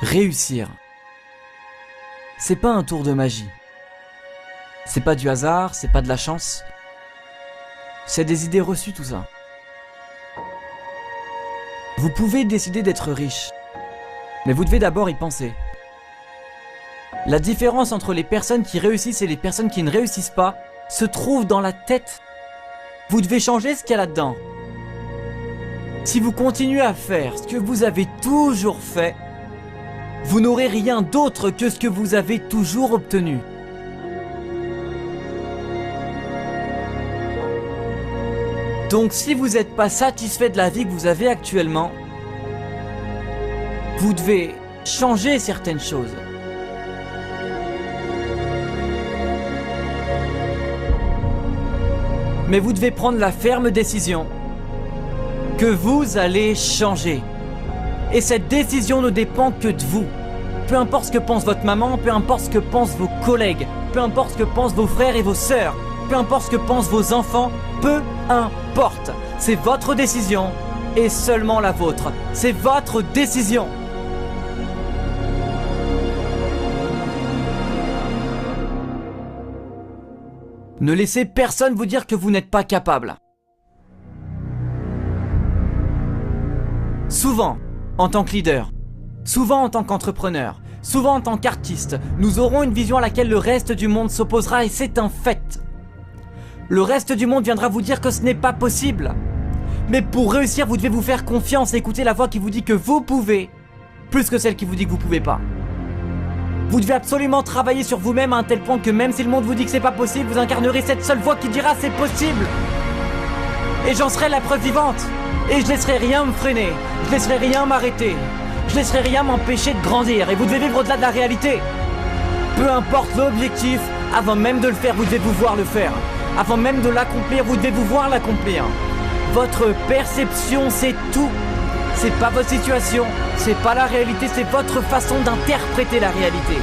Réussir, c'est pas un tour de magie. C'est pas du hasard, c'est pas de la chance. C'est des idées reçues tout ça. Vous pouvez décider d'être riche, mais vous devez d'abord y penser. La différence entre les personnes qui réussissent et les personnes qui ne réussissent pas se trouve dans la tête. Vous devez changer ce qu'il y a là-dedans. Si vous continuez à faire ce que vous avez toujours fait, vous n'aurez rien d'autre que ce que vous avez toujours obtenu. Donc si vous n'êtes pas satisfait de la vie que vous avez actuellement, vous devez changer certaines choses. Mais vous devez prendre la ferme décision que vous allez changer. Et cette décision ne dépend que de vous. Peu importe ce que pense votre maman, peu importe ce que pensent vos collègues, peu importe ce que pensent vos frères et vos sœurs, peu importe ce que pensent vos enfants, peu importe. C'est votre décision et seulement la vôtre. C'est votre décision. Ne laissez personne vous dire que vous n'êtes pas capable. Souvent, en tant que leader, souvent en tant qu'entrepreneur, souvent en tant qu'artiste, nous aurons une vision à laquelle le reste du monde s'opposera et c'est un fait. Le reste du monde viendra vous dire que ce n'est pas possible. Mais pour réussir, vous devez vous faire confiance et écouter la voix qui vous dit que vous pouvez, plus que celle qui vous dit que vous pouvez pas. Vous devez absolument travailler sur vous-même à un tel point que même si le monde vous dit que c'est pas possible, vous incarnerez cette seule voix qui dira c'est possible. Et j'en serai la preuve vivante. Et je laisserai rien me freiner, je laisserai rien m'arrêter, je laisserai rien m'empêcher de grandir. Et vous devez vivre au-delà de la réalité. Peu importe l'objectif, avant même de le faire, vous devez vous voir le faire. Avant même de l'accomplir, vous devez vous voir l'accomplir. Votre perception, c'est tout. C'est pas votre situation, c'est pas la réalité, c'est votre façon d'interpréter la réalité.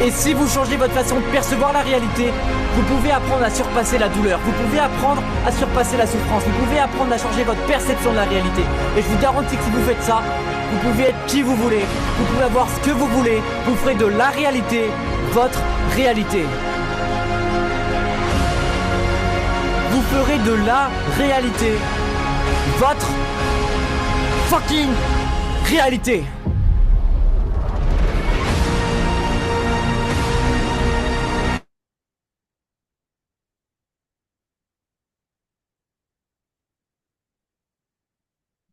Et si vous changez votre façon de percevoir la réalité, vous pouvez apprendre à surpasser la douleur, vous pouvez apprendre à surpasser la souffrance, vous pouvez apprendre à changer votre perception de la réalité. Et je vous garantis que si vous faites ça, vous pouvez être qui vous voulez, vous pouvez avoir ce que vous voulez, vous ferez de la réalité votre réalité. Vous ferez de la réalité votre fucking réalité.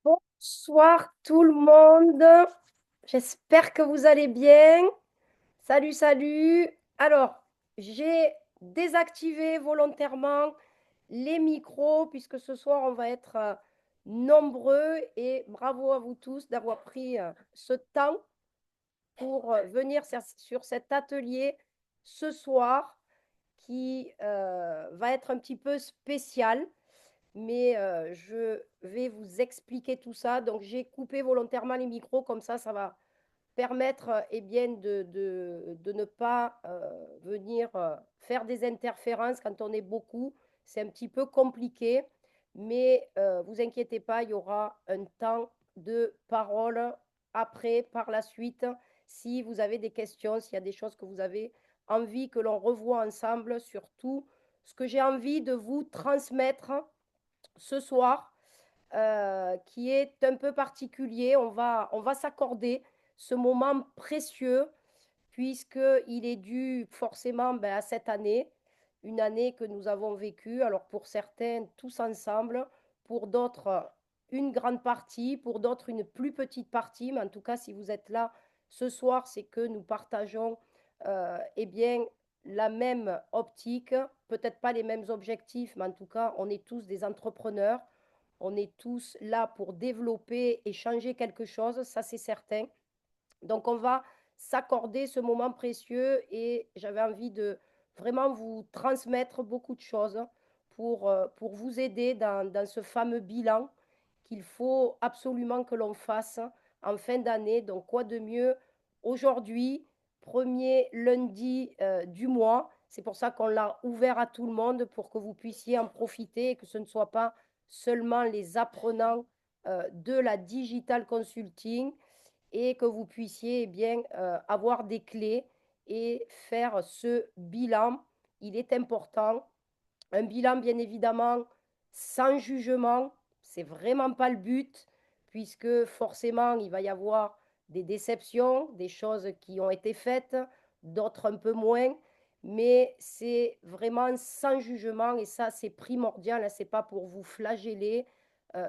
Bonsoir tout le monde. J'espère que vous allez bien. Salut, salut. Alors, j'ai désactivé volontairement les micros puisque ce soir, on va être nombreux et bravo à vous tous d'avoir pris ce temps pour venir sur cet atelier ce soir qui va être un petit peu spécial. Mais je vais vous expliquer tout ça. Donc, j'ai coupé volontairement les micros, comme ça va permettre eh bien, de ne pas venir faire des interférences quand on est beaucoup. C'est un petit peu compliqué, mais vous inquiétez pas, il y aura un temps de parole après, par la suite, si vous avez des questions, s'il y a des choses que vous avez envie que l'on revoie ensemble, surtout ce que j'ai envie de vous transmettre ce soir, qui est un peu particulier. On va s'accorder ce moment précieux, puisqu'il est dû forcément à cette année, une année que nous avons vécue. Alors pour certains, tous ensemble, pour d'autres, une grande partie, pour d'autres, une plus petite partie. Mais en tout cas, si vous êtes là ce soir, c'est que nous partageons eh bien, la même optique, peut-être pas les mêmes objectifs, mais en tout cas, on est tous des entrepreneurs. On est tous là pour développer et changer quelque chose, ça c'est certain. Donc on va s'accorder ce moment précieux et j'avais envie de vraiment vous transmettre beaucoup de choses pour vous aider dans ce fameux bilan qu'il faut absolument que l'on fasse en fin d'année. Donc quoi de mieux aujourd'hui, premier lundi du mois. C'est pour ça qu'on l'a ouvert à tout le monde pour que vous puissiez en profiter et que ce ne soit pas seulement les apprenants de la digital consulting et que vous puissiez bien avoir des clés et faire ce bilan. Il est important. Un bilan, bien évidemment, sans jugement. C'est vraiment pas le but, puisque forcément, il va y avoir des déceptions, des choses qui ont été faites, d'autres un peu moins. Mais c'est vraiment sans jugement et ça, c'est primordial. C'est pas pour vous flageller.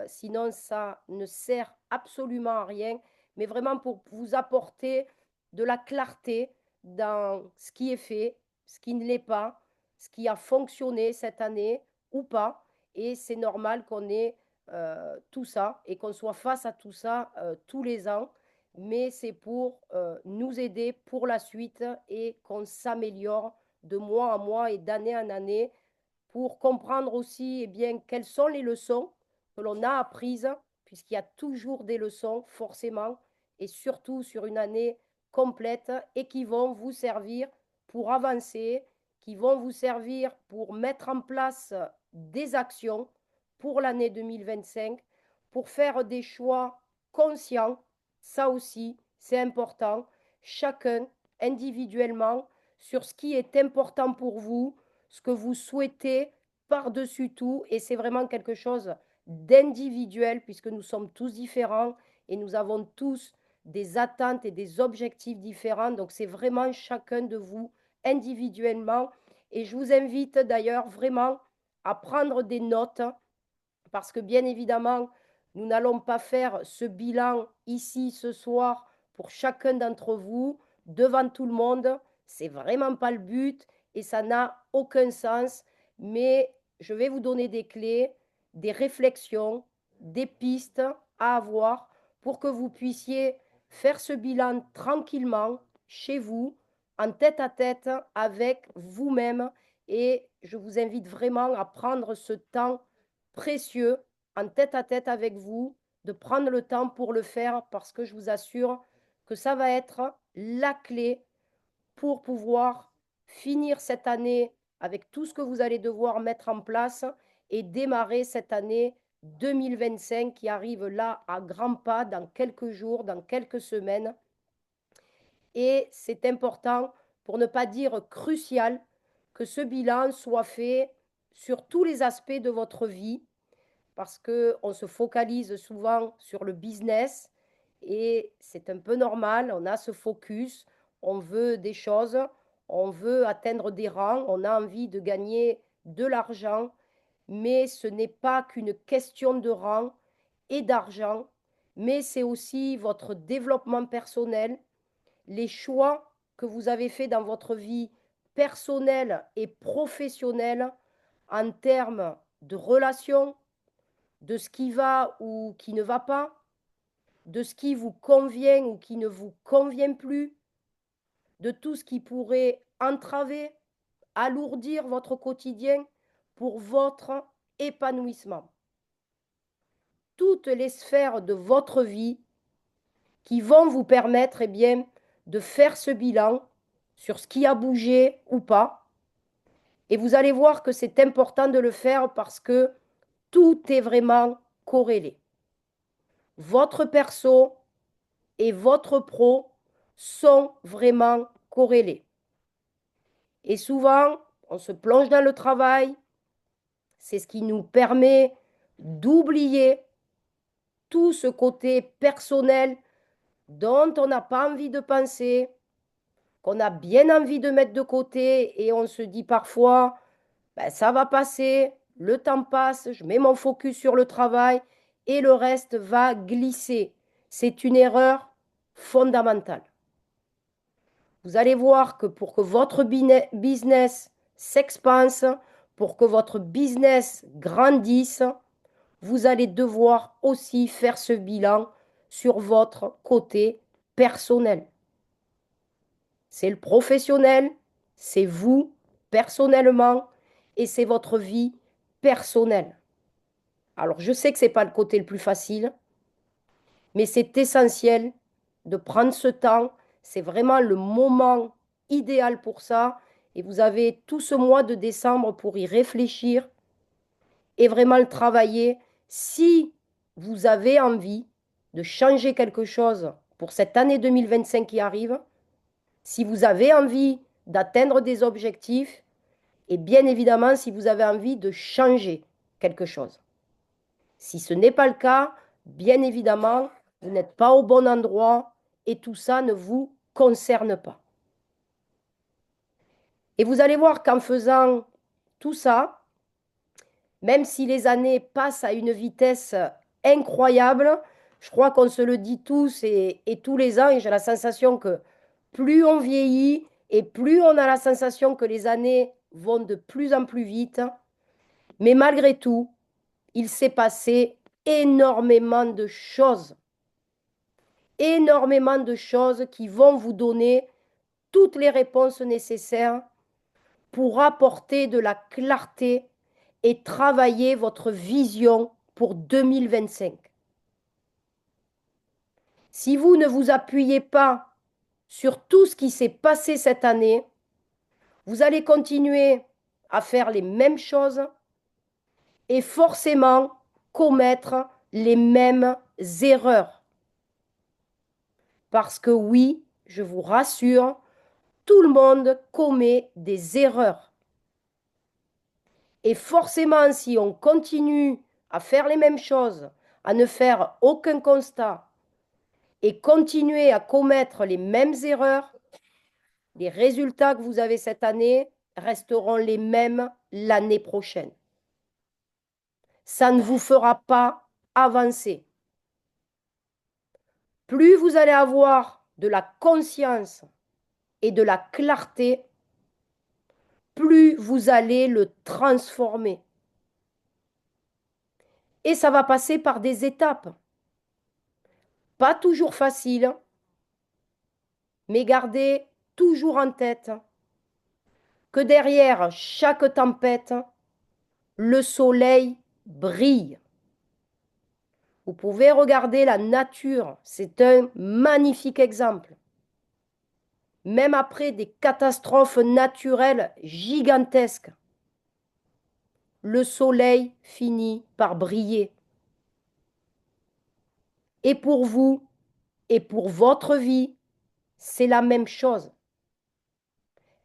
Sinon, ça ne sert absolument à rien. Mais vraiment pour vous apporter de la clarté dans ce qui est fait, ce qui ne l'est pas, ce qui a fonctionné cette année ou pas. Et c'est normal qu'on ait tout ça et qu'on soit face à tout ça tous les ans. Mais c'est pour nous aider pour la suite et qu'on s'améliore de mois en mois et d'année en année pour comprendre aussi eh bien, quelles sont les leçons que l'on a apprises, puisqu'il y a toujours des leçons, forcément, et surtout sur une année complète, et qui vont vous servir pour avancer, qui vont vous servir pour mettre en place des actions pour l'année 2025, pour faire des choix conscients, ça aussi, c'est important, chacun individuellement, sur ce qui est important pour vous, ce que vous souhaitez par-dessus tout. Et c'est vraiment quelque chose d'individuel puisque nous sommes tous différents et nous avons tous des attentes et des objectifs différents. Donc c'est vraiment chacun de vous individuellement. Et je vous invite d'ailleurs vraiment à prendre des notes parce que bien évidemment, nous n'allons pas faire ce bilan ici ce soir pour chacun d'entre vous devant tout le monde. C'est vraiment pas le but et ça n'a aucun sens. Mais je vais vous donner des clés, des réflexions, des pistes à avoir pour que vous puissiez faire ce bilan tranquillement chez vous, en tête à tête avec vous-même. Et je vous invite vraiment à prendre ce temps précieux en tête à tête avec vous, de prendre le temps pour le faire parce que je vous assure que ça va être la clé pour pouvoir finir cette année avec tout ce que vous allez devoir mettre en place et démarrer cette année 2025 qui arrive là à grands pas dans quelques jours, dans quelques semaines. Et c'est important, pour ne pas dire crucial, que ce bilan soit fait sur tous les aspects de votre vie parce qu'on se focalise souvent sur le business et c'est un peu normal, on a ce focus, on veut des choses, on veut atteindre des rangs, on a envie de gagner de l'argent, mais ce n'est pas qu'une question de rang et d'argent, mais c'est aussi votre développement personnel, les choix que vous avez faits dans votre vie personnelle et professionnelle en termes de relations, de ce qui va ou qui ne va pas, de ce qui vous convient ou qui ne vous convient plus, de tout ce qui pourrait entraver, alourdir votre quotidien pour votre épanouissement. Toutes les sphères de votre vie qui vont vous permettre eh bien, de faire ce bilan sur ce qui a bougé ou pas. Et vous allez voir que c'est important de le faire parce que tout est vraiment corrélé. Votre perso et votre pro sont vraiment corrélés. Et souvent, on se plonge dans le travail, c'est ce qui nous permet d'oublier tout ce côté personnel dont on n'a pas envie de penser, qu'on a bien envie de mettre de côté et on se dit parfois, ben, ça va passer, le temps passe, je mets mon focus sur le travail et le reste va glisser. C'est une erreur fondamentale. Vous allez voir que pour que votre business s'expanse, pour que votre business grandisse, vous allez devoir aussi faire ce bilan sur votre côté personnel. C'est le professionnel, c'est vous personnellement et c'est votre vie personnelle. Alors je sais que ce n'est pas le côté le plus facile, mais c'est essentiel de prendre ce temps. C'est vraiment le moment idéal pour ça. Et vous avez tout ce mois de décembre pour y réfléchir et vraiment le travailler. Si vous avez envie de changer quelque chose pour cette année 2025 qui arrive, si vous avez envie d'atteindre des objectifs, et bien évidemment si vous avez envie de changer quelque chose. Si ce n'est pas le cas, bien évidemment, vous n'êtes pas au bon endroit et tout ça ne vous concerne pas. Et vous allez voir qu'en faisant tout ça, même si les années passent à une vitesse incroyable, je crois qu'on se le dit tous et tous les ans, et j'ai la sensation que plus on vieillit et plus on a la sensation que les années vont de plus en plus vite. Mais malgré tout, il s'est passé énormément de choses qui vont vous donner toutes les réponses nécessaires pour apporter de la clarté et travailler votre vision pour 2025. Si vous ne vous appuyez pas sur tout ce qui s'est passé cette année, vous allez continuer à faire les mêmes choses et forcément commettre les mêmes erreurs. Parce que oui, je vous rassure, tout le monde commet des erreurs. Et forcément, si on continue à faire les mêmes choses, à ne faire aucun constat et continuer à commettre les mêmes erreurs, les résultats que vous avez cette année resteront les mêmes l'année prochaine. Ça ne vous fera pas avancer. Plus vous allez avoir de la conscience et de la clarté, plus vous allez le transformer. Et ça va passer par des étapes. Pas toujours faciles, mais gardez toujours en tête que derrière chaque tempête, le soleil brille. Vous pouvez regarder la nature, c'est un magnifique exemple. Même après des catastrophes naturelles gigantesques, le soleil finit par briller. Et pour vous et pour votre vie, c'est la même chose.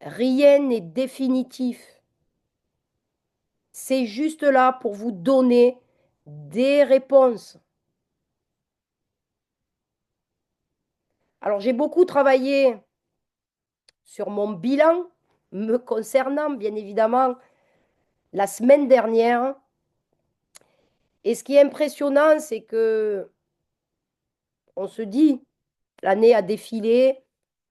Rien n'est définitif. C'est juste là pour vous donner des réponses. Alors, j'ai beaucoup travaillé sur mon bilan me concernant, bien évidemment, la semaine dernière. Et ce qui est impressionnant, c'est que on se dit, l'année a défilé,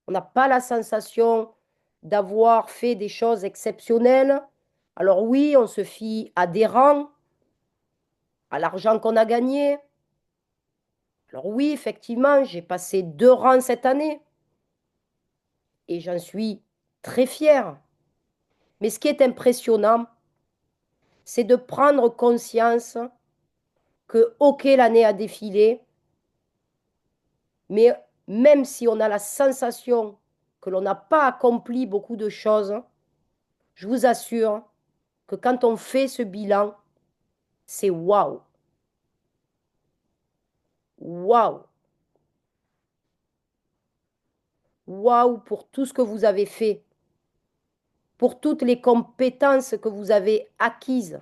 on n'a pas la sensation d'avoir fait des choses exceptionnelles. Alors oui, on se fie à des rangs, à l'argent qu'on a gagné. Alors oui, effectivement, j'ai passé 2 rangs cette année et j'en suis très fière. Mais ce qui est impressionnant, c'est de prendre conscience que, ok, l'année a défilé, mais même si on a la sensation que l'on n'a pas accompli beaucoup de choses, je vous assure que quand on fait ce bilan, c'est waouh. Waouh. Waouh pour tout ce que vous avez fait, pour toutes les compétences que vous avez acquises,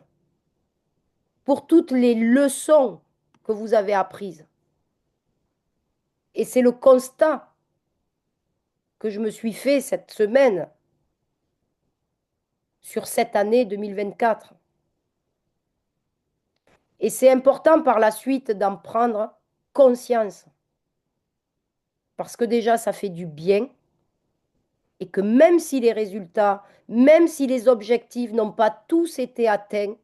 pour toutes les leçons que vous avez apprises. Et c'est le constat que je me suis fait cette semaine sur cette année 2024. Et c'est important par la suite d'en prendre conscience. Parce que déjà, ça fait du bien. Et que même si les résultats, même si les objectifs n'ont pas tous été atteints,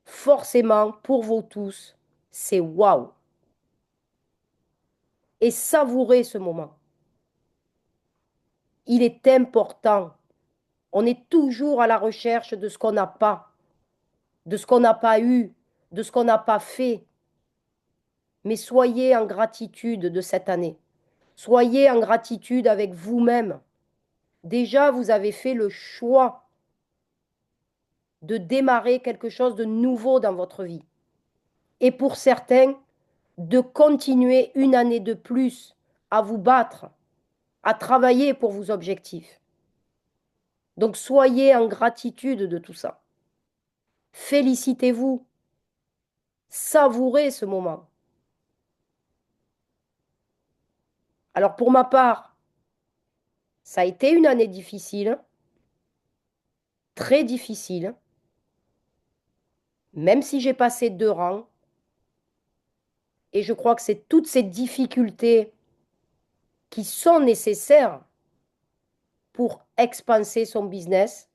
forcément, pour vous tous, c'est waouh. Et savourez ce moment. Il est important. On est toujours à la recherche de ce qu'on n'a pas, de ce qu'on n'a pas eu, de ce qu'on n'a pas fait. Mais soyez en gratitude de cette année. Soyez en gratitude avec vous-même. Déjà, vous avez fait le choix de démarrer quelque chose de nouveau dans votre vie. et pour certains, de continuer une année de plus à vous battre, à travailler pour vos objectifs. Donc soyez en gratitude de tout ça. Félicitez-vous. Savourez ce moment. Alors pour ma part, ça a été une année difficile, très difficile, même si j'ai passé 2 rangs. Et je crois que c'est toutes ces difficultés qui sont nécessaires pour expanser son business.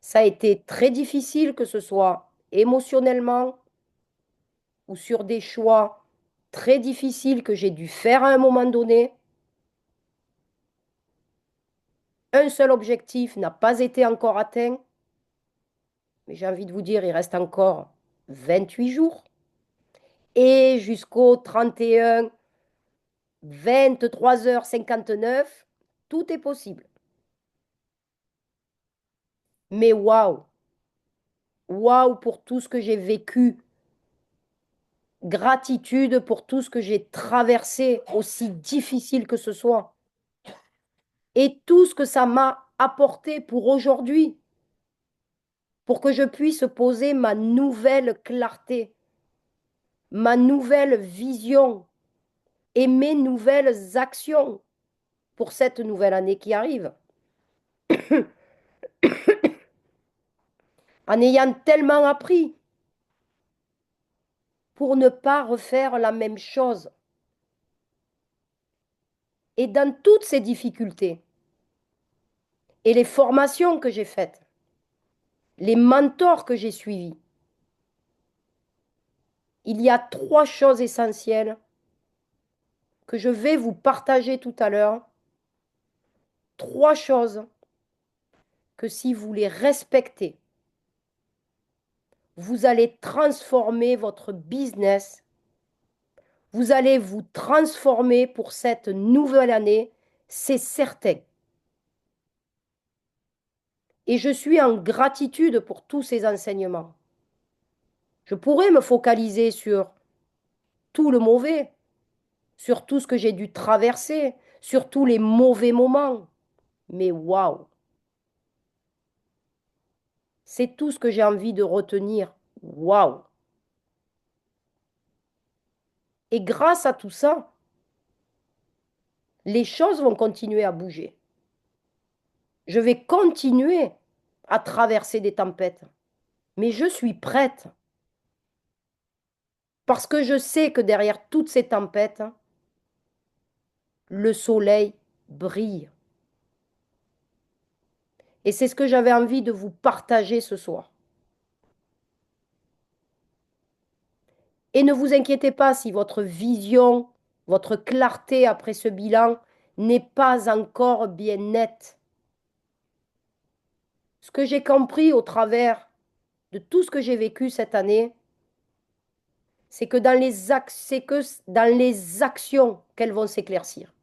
Ça a été très difficile, que ce soit émotionnellement ou sur des choix très difficiles que j'ai dû faire à un moment donné. Un seul objectif n'a pas été encore atteint, mais j'ai envie de vous dire, il reste encore 28 jours. Et jusqu'au 31, 23h59, tout est possible. Mais waouh, waouh pour tout ce que j'ai vécu. Gratitude pour tout ce que j'ai traversé, aussi difficile que ce soit. Et tout ce que ça m'a apporté pour aujourd'hui, pour que je puisse poser ma nouvelle clarté, ma nouvelle vision et mes nouvelles actions pour cette nouvelle année qui arrive. En ayant tellement appris pour ne pas refaire la même chose. Et dans toutes ces difficultés et les formations que j'ai faites, les mentors que j'ai suivis, il y a 3 choses essentielles que je vais vous partager tout à l'heure. 3 choses que si vous les respectez, vous allez transformer votre business, vous allez vous transformer pour cette nouvelle année, c'est certain. Et je suis en gratitude pour tous ces enseignements. Je pourrais me focaliser sur tout le mauvais, sur tout ce que j'ai dû traverser, sur tous les mauvais moments. Mais waouh, c'est tout ce que j'ai envie de retenir. Waouh. Et grâce à tout ça, les choses vont continuer à bouger. Je vais continuer à traverser des tempêtes. Mais je suis prête. Parce que je sais que derrière toutes ces tempêtes, le soleil brille. Et c'est ce que j'avais envie de vous partager ce soir. Et ne vous inquiétez pas si votre vision, votre clarté après ce bilan n'est pas encore bien nette. Ce que j'ai compris au travers de tout ce que j'ai vécu cette année, c'est que dans les actions qu'elles vont s'éclaircir.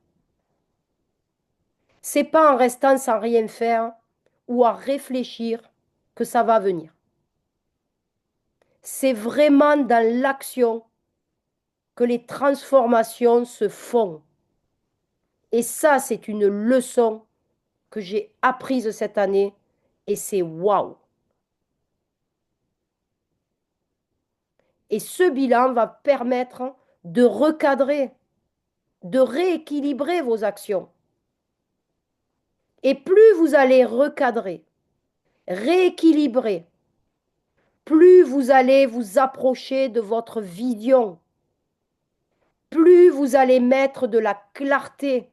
C'est pas en restant sans rien faire ou à réfléchir que ça va venir. C'est vraiment dans l'action que les transformations se font. Et ça, c'est une leçon que j'ai apprise cette année et c'est waouh. Et ce bilan va permettre de recadrer, de rééquilibrer vos actions. Et plus vous allez recadrer, rééquilibrer, plus vous allez vous approcher de votre vision, plus vous allez mettre de la clarté.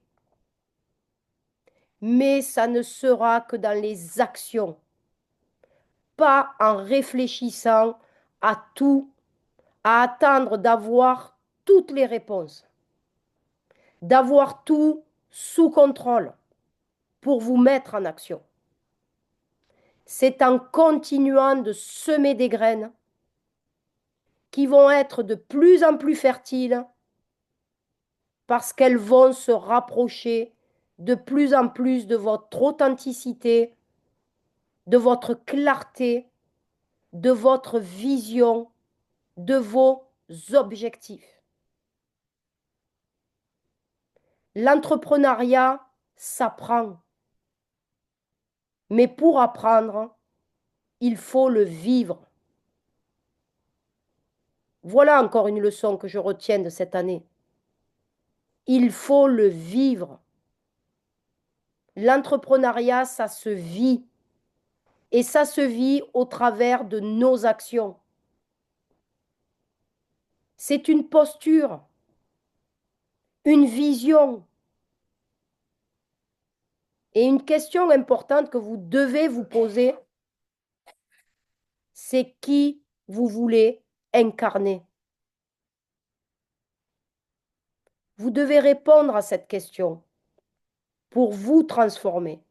Mais ça ne sera que dans les actions, pas en réfléchissant à tout, à attendre d'avoir toutes les réponses, d'avoir tout sous contrôle pour vous mettre en action. C'est en continuant de semer des graines qui vont être de plus en plus fertiles parce qu'elles vont se rapprocher de plus en plus de votre authenticité, de votre clarté, de votre vision de vos objectifs. L'entrepreneuriat s'apprend. Mais pour apprendre, il faut le vivre. Voilà encore une leçon que je retiens de cette année. Il faut le vivre. L'entrepreneuriat, ça se vit. Et ça se vit au travers de nos actions. C'est une posture, une vision. Et une question importante que vous devez vous poser, c'est qui vous voulez incarner. Vous devez répondre à cette question pour vous transformer,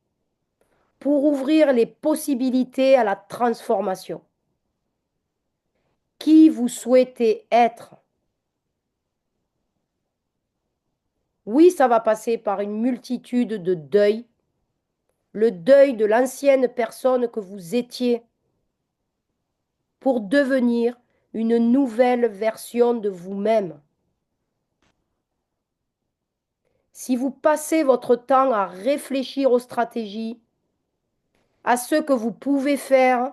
pour ouvrir les possibilités à la transformation. Qui vous souhaitez être? Oui, ça va passer par une multitude de deuils, le deuil de l'ancienne personne que vous étiez pour devenir une nouvelle version de vous-même. Si vous passez votre temps à réfléchir aux stratégies, à ce que vous pouvez faire,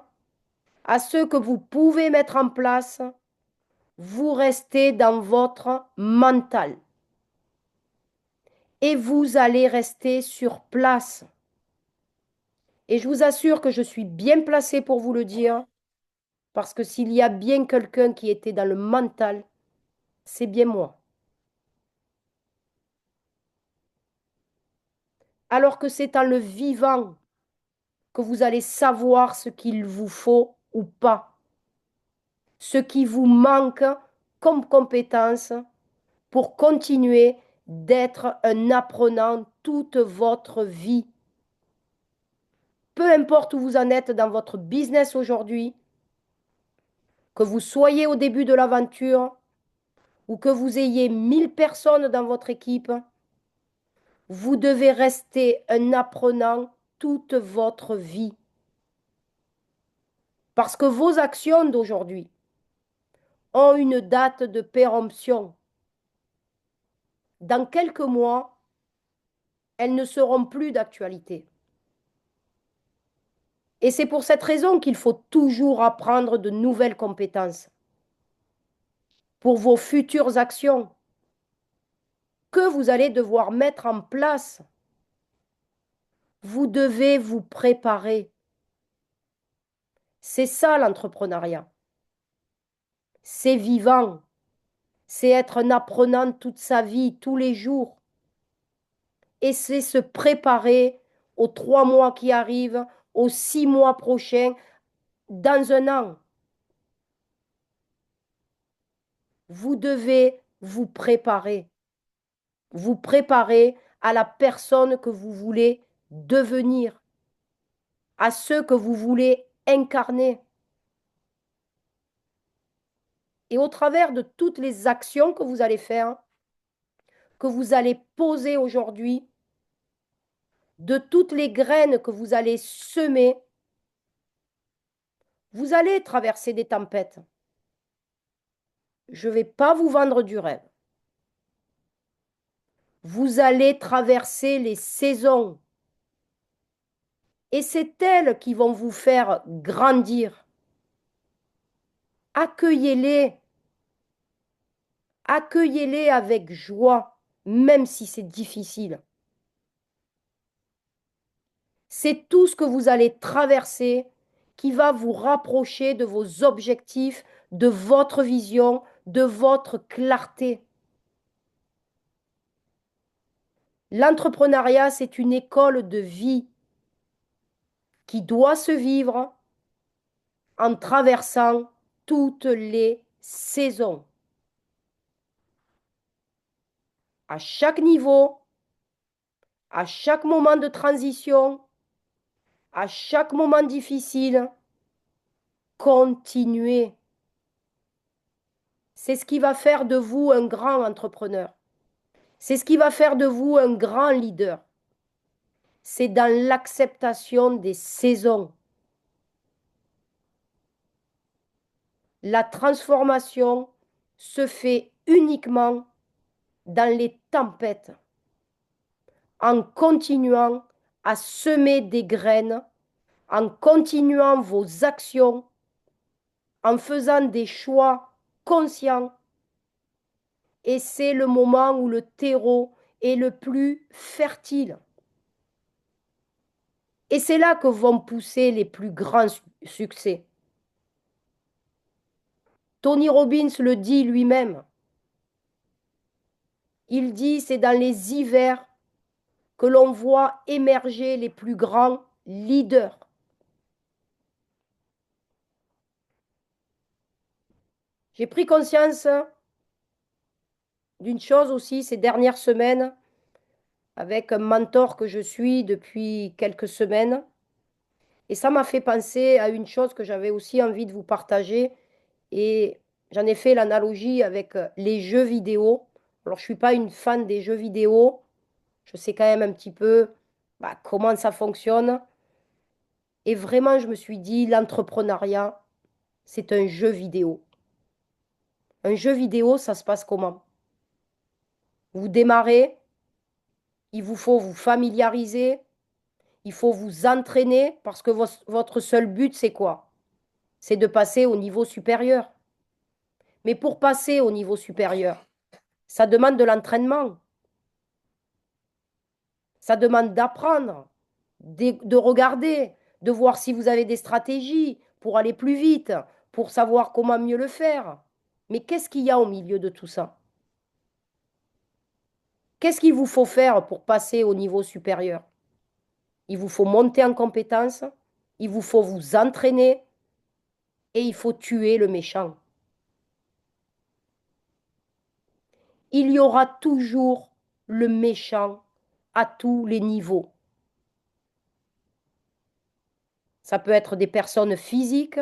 à ce que vous pouvez mettre en place, vous restez dans votre mental. Et vous allez rester sur place. Et je vous assure que je suis bien placée pour vous le dire, parce que s'il y a bien quelqu'un qui était dans le mental, c'est bien moi. Alors que c'est en le vivant que vous allez savoir ce qu'il vous faut ou pas, ce qui vous manque comme compétence pour continuer d'être un apprenant toute votre vie. Peu importe où vous en êtes dans votre business aujourd'hui, que vous soyez au début de l'aventure ou que vous ayez 1000 personnes dans votre équipe, vous devez rester un apprenant toute votre vie. Parce que vos actions d'aujourd'hui ont une date de péremption. Dans quelques mois, elles ne seront plus d'actualité. Et c'est pour cette raison qu'il faut toujours apprendre de nouvelles compétences pour vos futures actions que vous allez devoir mettre en place. Vous devez vous préparer. C'est ça l'entrepreneuriat. C'est vivant. C'est être un apprenant toute sa vie, tous les jours. Et c'est se préparer aux 3 mois qui arrivent, aux 6 mois prochains, dans un an. Vous devez vous préparer. Vous préparer à la personne que vous voulez devenir, à ce que vous voulez incarner. Et au travers de toutes les actions que vous allez faire, que vous allez poser aujourd'hui, de toutes les graines que vous allez semer, vous allez traverser des tempêtes. Je ne vais pas vous vendre du rêve. Vous allez traverser les saisons. Et c'est elles qui vont vous faire grandir. Accueillez-les. Accueillez-les avec joie, même si c'est difficile. C'est tout ce que vous allez traverser qui va vous rapprocher de vos objectifs, de votre vision, de votre clarté. L'entrepreneuriat, c'est une école de vie qui doit se vivre en traversant toutes les saisons. À chaque niveau, à chaque moment de transition, à chaque moment difficile, continuez. C'est ce qui va faire de vous un grand entrepreneur. C'est ce qui va faire de vous un grand leader. C'est dans l'acceptation des saisons. la transformation se fait uniquement dans les tempêtes, en continuant à semer des graines, en continuant vos actions, en faisant des choix conscients. Et c'est le moment où le terreau est le plus fertile. Et c'est là que vont pousser les plus grands succès. Tony Robbins le dit lui-même. Il dit c'est dans les hivers que l'on voit émerger les plus grands leaders. J'ai pris conscience d'une chose aussi ces dernières semaines avec un mentor que je suis depuis quelques semaines. Et ça m'a fait penser à une chose que j'avais aussi envie de vous partager. Et j'en ai fait l'analogie avec les jeux vidéo. Alors, je ne suis pas une fan des jeux vidéo. Je sais quand même un petit peu comment ça fonctionne. Et vraiment, je me suis dit, l'entrepreneuriat, c'est un jeu vidéo. Un jeu vidéo, ça se passe comment? Vous démarrez, il vous faut vous familiariser, il faut vous entraîner parce que votre seul but, c'est quoi? C'est de passer au niveau supérieur. Mais pour passer au niveau supérieur, ça demande de l'entraînement. Ça demande d'apprendre, de regarder, de voir si vous avez des stratégies pour aller plus vite, pour savoir comment mieux le faire. Mais qu'est-ce qu'il y a au milieu de tout ça? Qu'est-ce qu'il vous faut faire pour passer au niveau supérieur? Il vous faut monter en compétence, il vous faut vous entraîner et il faut tuer le méchant. Il y aura toujours le méchant à tous les niveaux. Ça peut être des personnes physiques,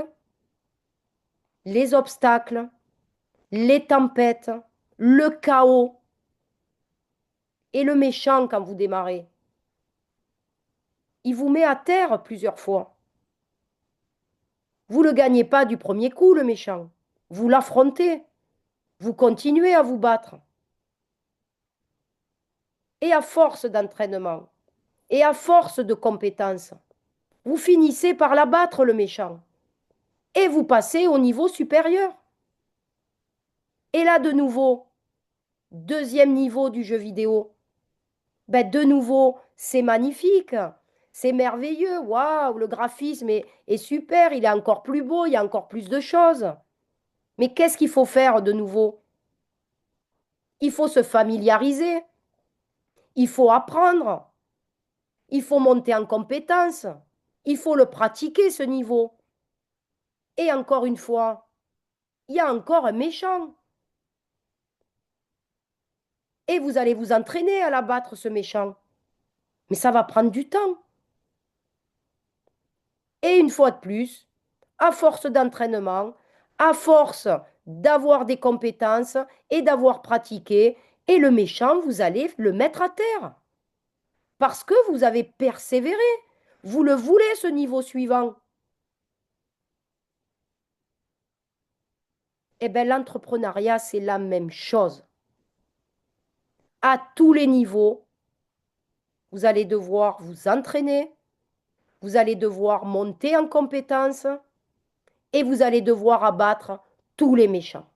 les obstacles, les tempêtes, le chaos et le méchant quand vous démarrez. Il vous met à terre plusieurs fois. Vous ne le gagnez pas du premier coup, le méchant. Vous l'affrontez. Vous continuez à vous battre. Et à force d'entraînement, et à force de compétences, vous finissez par l'abattre, le méchant. Et vous passez au niveau supérieur. Et là, de nouveau, deuxième niveau du jeu vidéo. De nouveau, c'est magnifique. C'est merveilleux. Waouh, le graphisme est super. Il est encore plus beau. Il y a encore plus de choses. Mais qu'est-ce qu'il faut faire de nouveau? Il faut se familiariser. Il faut apprendre. Il faut monter en compétence. Il faut le pratiquer, ce niveau. Et encore une fois, il y a encore un méchant. Et vous allez vous entraîner à l'abattre, ce méchant. Mais ça va prendre du temps. Et une fois de plus, à force d'entraînement, à force d'avoir des compétences et d'avoir pratiqué, et le méchant, vous allez le mettre à terre. Parce que vous avez persévéré. Vous le voulez, ce niveau suivant. Eh bien, l'entrepreneuriat, c'est la même chose. À tous les niveaux, vous allez devoir vous entraîner, vous allez devoir monter en compétences et vous allez devoir abattre tous les méchants.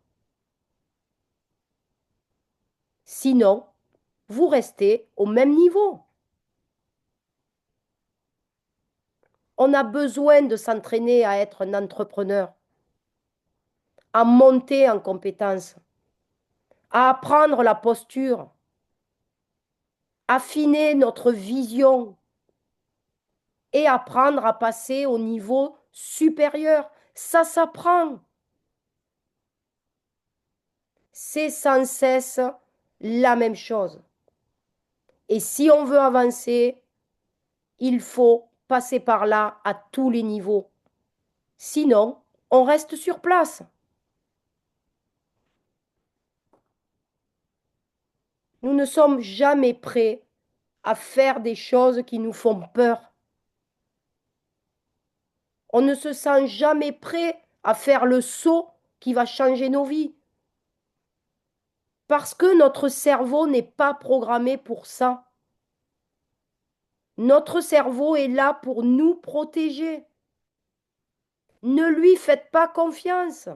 Sinon, vous restez au même niveau. On a besoin de s'entraîner à être un entrepreneur, à monter en compétences, à apprendre la posture, affiner notre vision et apprendre à passer au niveau supérieur. Ça s'apprend. C'est sans cesse la même chose. Et si on veut avancer, il faut passer par là à tous les niveaux. Sinon, on reste sur place. Nous ne sommes jamais prêts à faire des choses qui nous font peur. On ne se sent jamais prêt à faire le saut qui va changer nos vies. Parce que notre cerveau n'est pas programmé pour ça. Notre cerveau est là pour nous protéger. Ne lui faites pas confiance.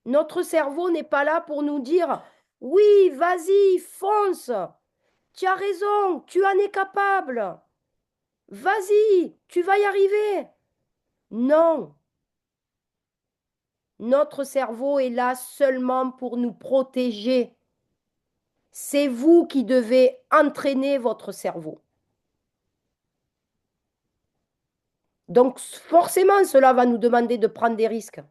Notre cerveau n'est pas là pour nous dire, oui, vas-y, fonce, tu as raison, tu en es capable, vas-y, tu vas y arriver. Non, notre cerveau est là seulement pour nous protéger. C'est vous qui devez entraîner votre cerveau. Donc forcément, cela va nous demander de prendre des risques.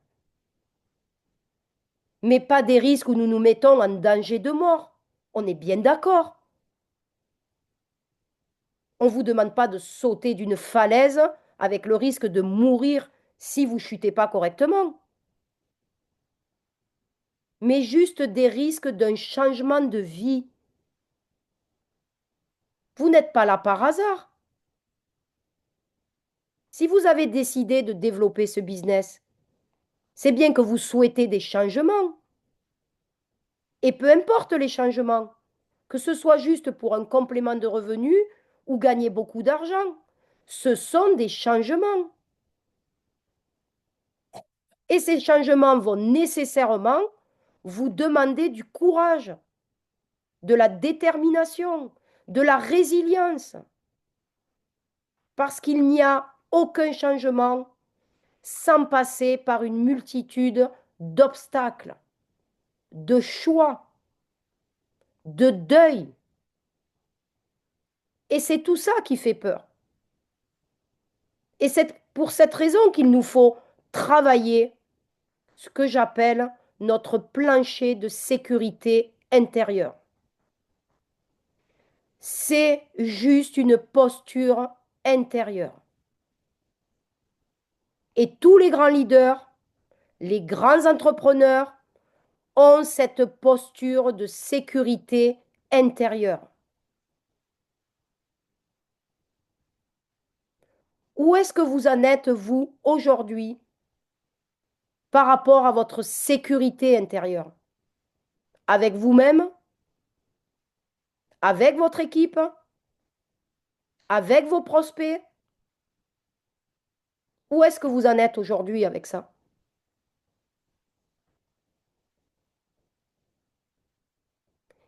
Mais pas des risques où nous nous mettons en danger de mort. On est bien d'accord. On ne vous demande pas de sauter d'une falaise avec le risque de mourir si vous ne chutez pas correctement. Mais juste des risques d'un changement de vie. Vous n'êtes pas là par hasard. Si vous avez décidé de développer ce business, c'est bien que vous souhaitez des changements. Et peu importe les changements, que ce soit juste pour un complément de revenus ou gagner beaucoup d'argent, ce sont des changements. Et ces changements vont nécessairement vous demander du courage, de la détermination, de la résilience. Parce qu'il n'y a aucun changement sans passer par une multitude d'obstacles, de choix, de deuil. Et c'est tout ça qui fait peur. Et c'est pour cette raison qu'il nous faut travailler ce que j'appelle notre plancher de sécurité intérieure. C'est juste une posture intérieure. Et tous les grands leaders, les grands entrepreneurs ont cette posture de sécurité intérieure. Où est-ce que vous en êtes, vous, aujourd'hui, par rapport à votre sécurité intérieure? Avec vous-même, avec votre équipe, avec vos prospects? Où est-ce que vous en êtes aujourd'hui avec ça?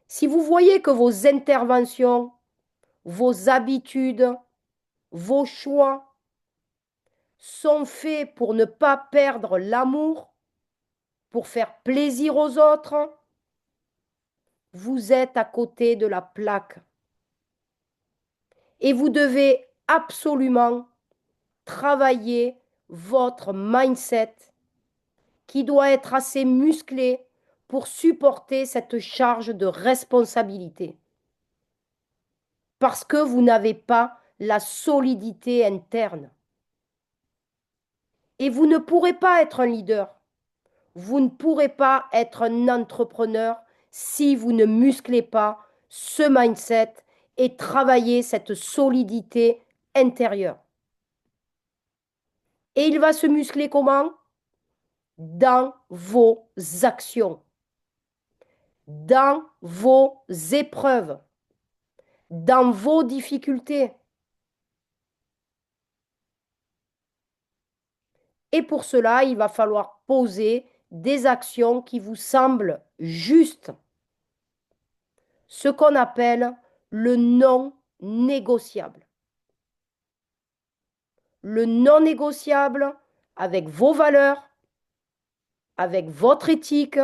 Si vous voyez que vos interventions, vos habitudes, vos choix sont faits pour ne pas perdre l'amour, pour faire plaisir aux autres, vous êtes à côté de la plaque. Et vous devez absolument travailler votre mindset qui doit être assez musclé pour supporter cette charge de responsabilité. Parce que vous n'avez pas la solidité interne. Et vous ne pourrez pas être un leader. Vous ne pourrez pas être un entrepreneur si vous ne musclez pas ce mindset et travaillez cette solidité intérieure. Et il va se muscler comment? Dans vos actions, dans vos épreuves, dans vos difficultés. Et pour cela, il va falloir poser des actions qui vous semblent justes, ce qu'on appelle le non négociable. Le non négociable avec vos valeurs, avec votre éthique,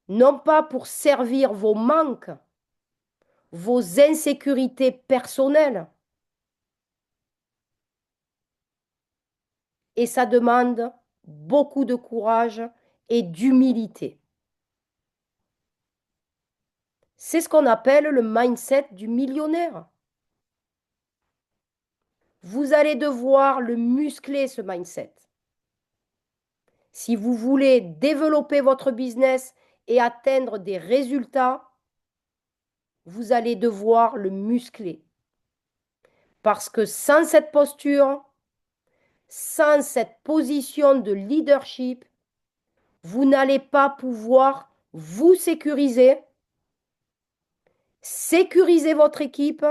non pas pour servir vos manques, vos insécurités personnelles. Et ça demande beaucoup de courage et d'humilité. C'est ce qu'on appelle le mindset du millionnaire. Vous allez devoir le muscler, ce mindset. Si vous voulez développer votre business et atteindre des résultats, vous allez devoir le muscler. Parce que sans cette posture, Sans cette position de leadership, vous n'allez pas pouvoir vous sécuriser votre équipe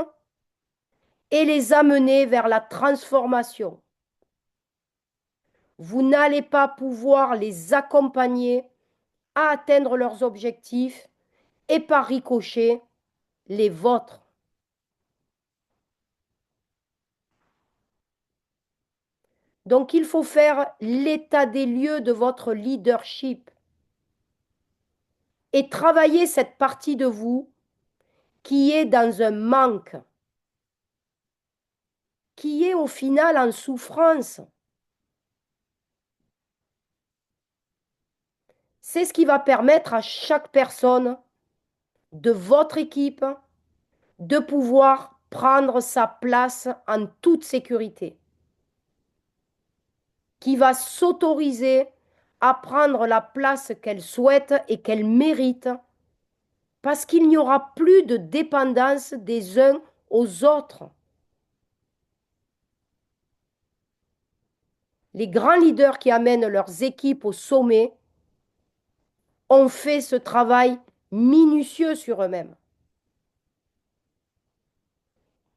et les amener vers la transformation. Vous n'allez pas pouvoir les accompagner à atteindre leurs objectifs et par ricochet les vôtres. Donc il faut faire l'état des lieux de votre leadership et travailler cette partie de vous qui est dans un manque, qui est au final en souffrance. C'est ce qui va permettre à chaque personne de votre équipe de pouvoir prendre sa place en toute sécurité, qui va s'autoriser à prendre la place qu'elle souhaite et qu'elle mérite, parce qu'il n'y aura plus de dépendance des uns aux autres. Les grands leaders qui amènent leurs équipes au sommet ont fait ce travail minutieux sur eux-mêmes.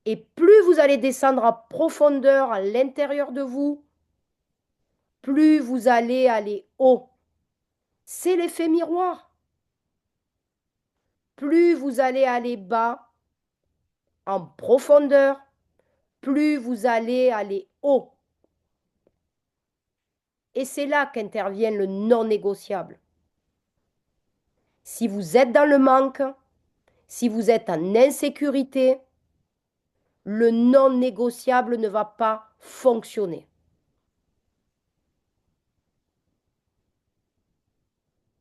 Et plus vous allez descendre en profondeur à l'intérieur de vous, plus vous allez aller haut. C'est l'effet miroir. Plus vous allez aller bas, en profondeur, plus vous allez aller haut. Et c'est là qu'intervient le non négociable. Si vous êtes dans le manque, si vous êtes en insécurité, le non négociable ne va pas fonctionner.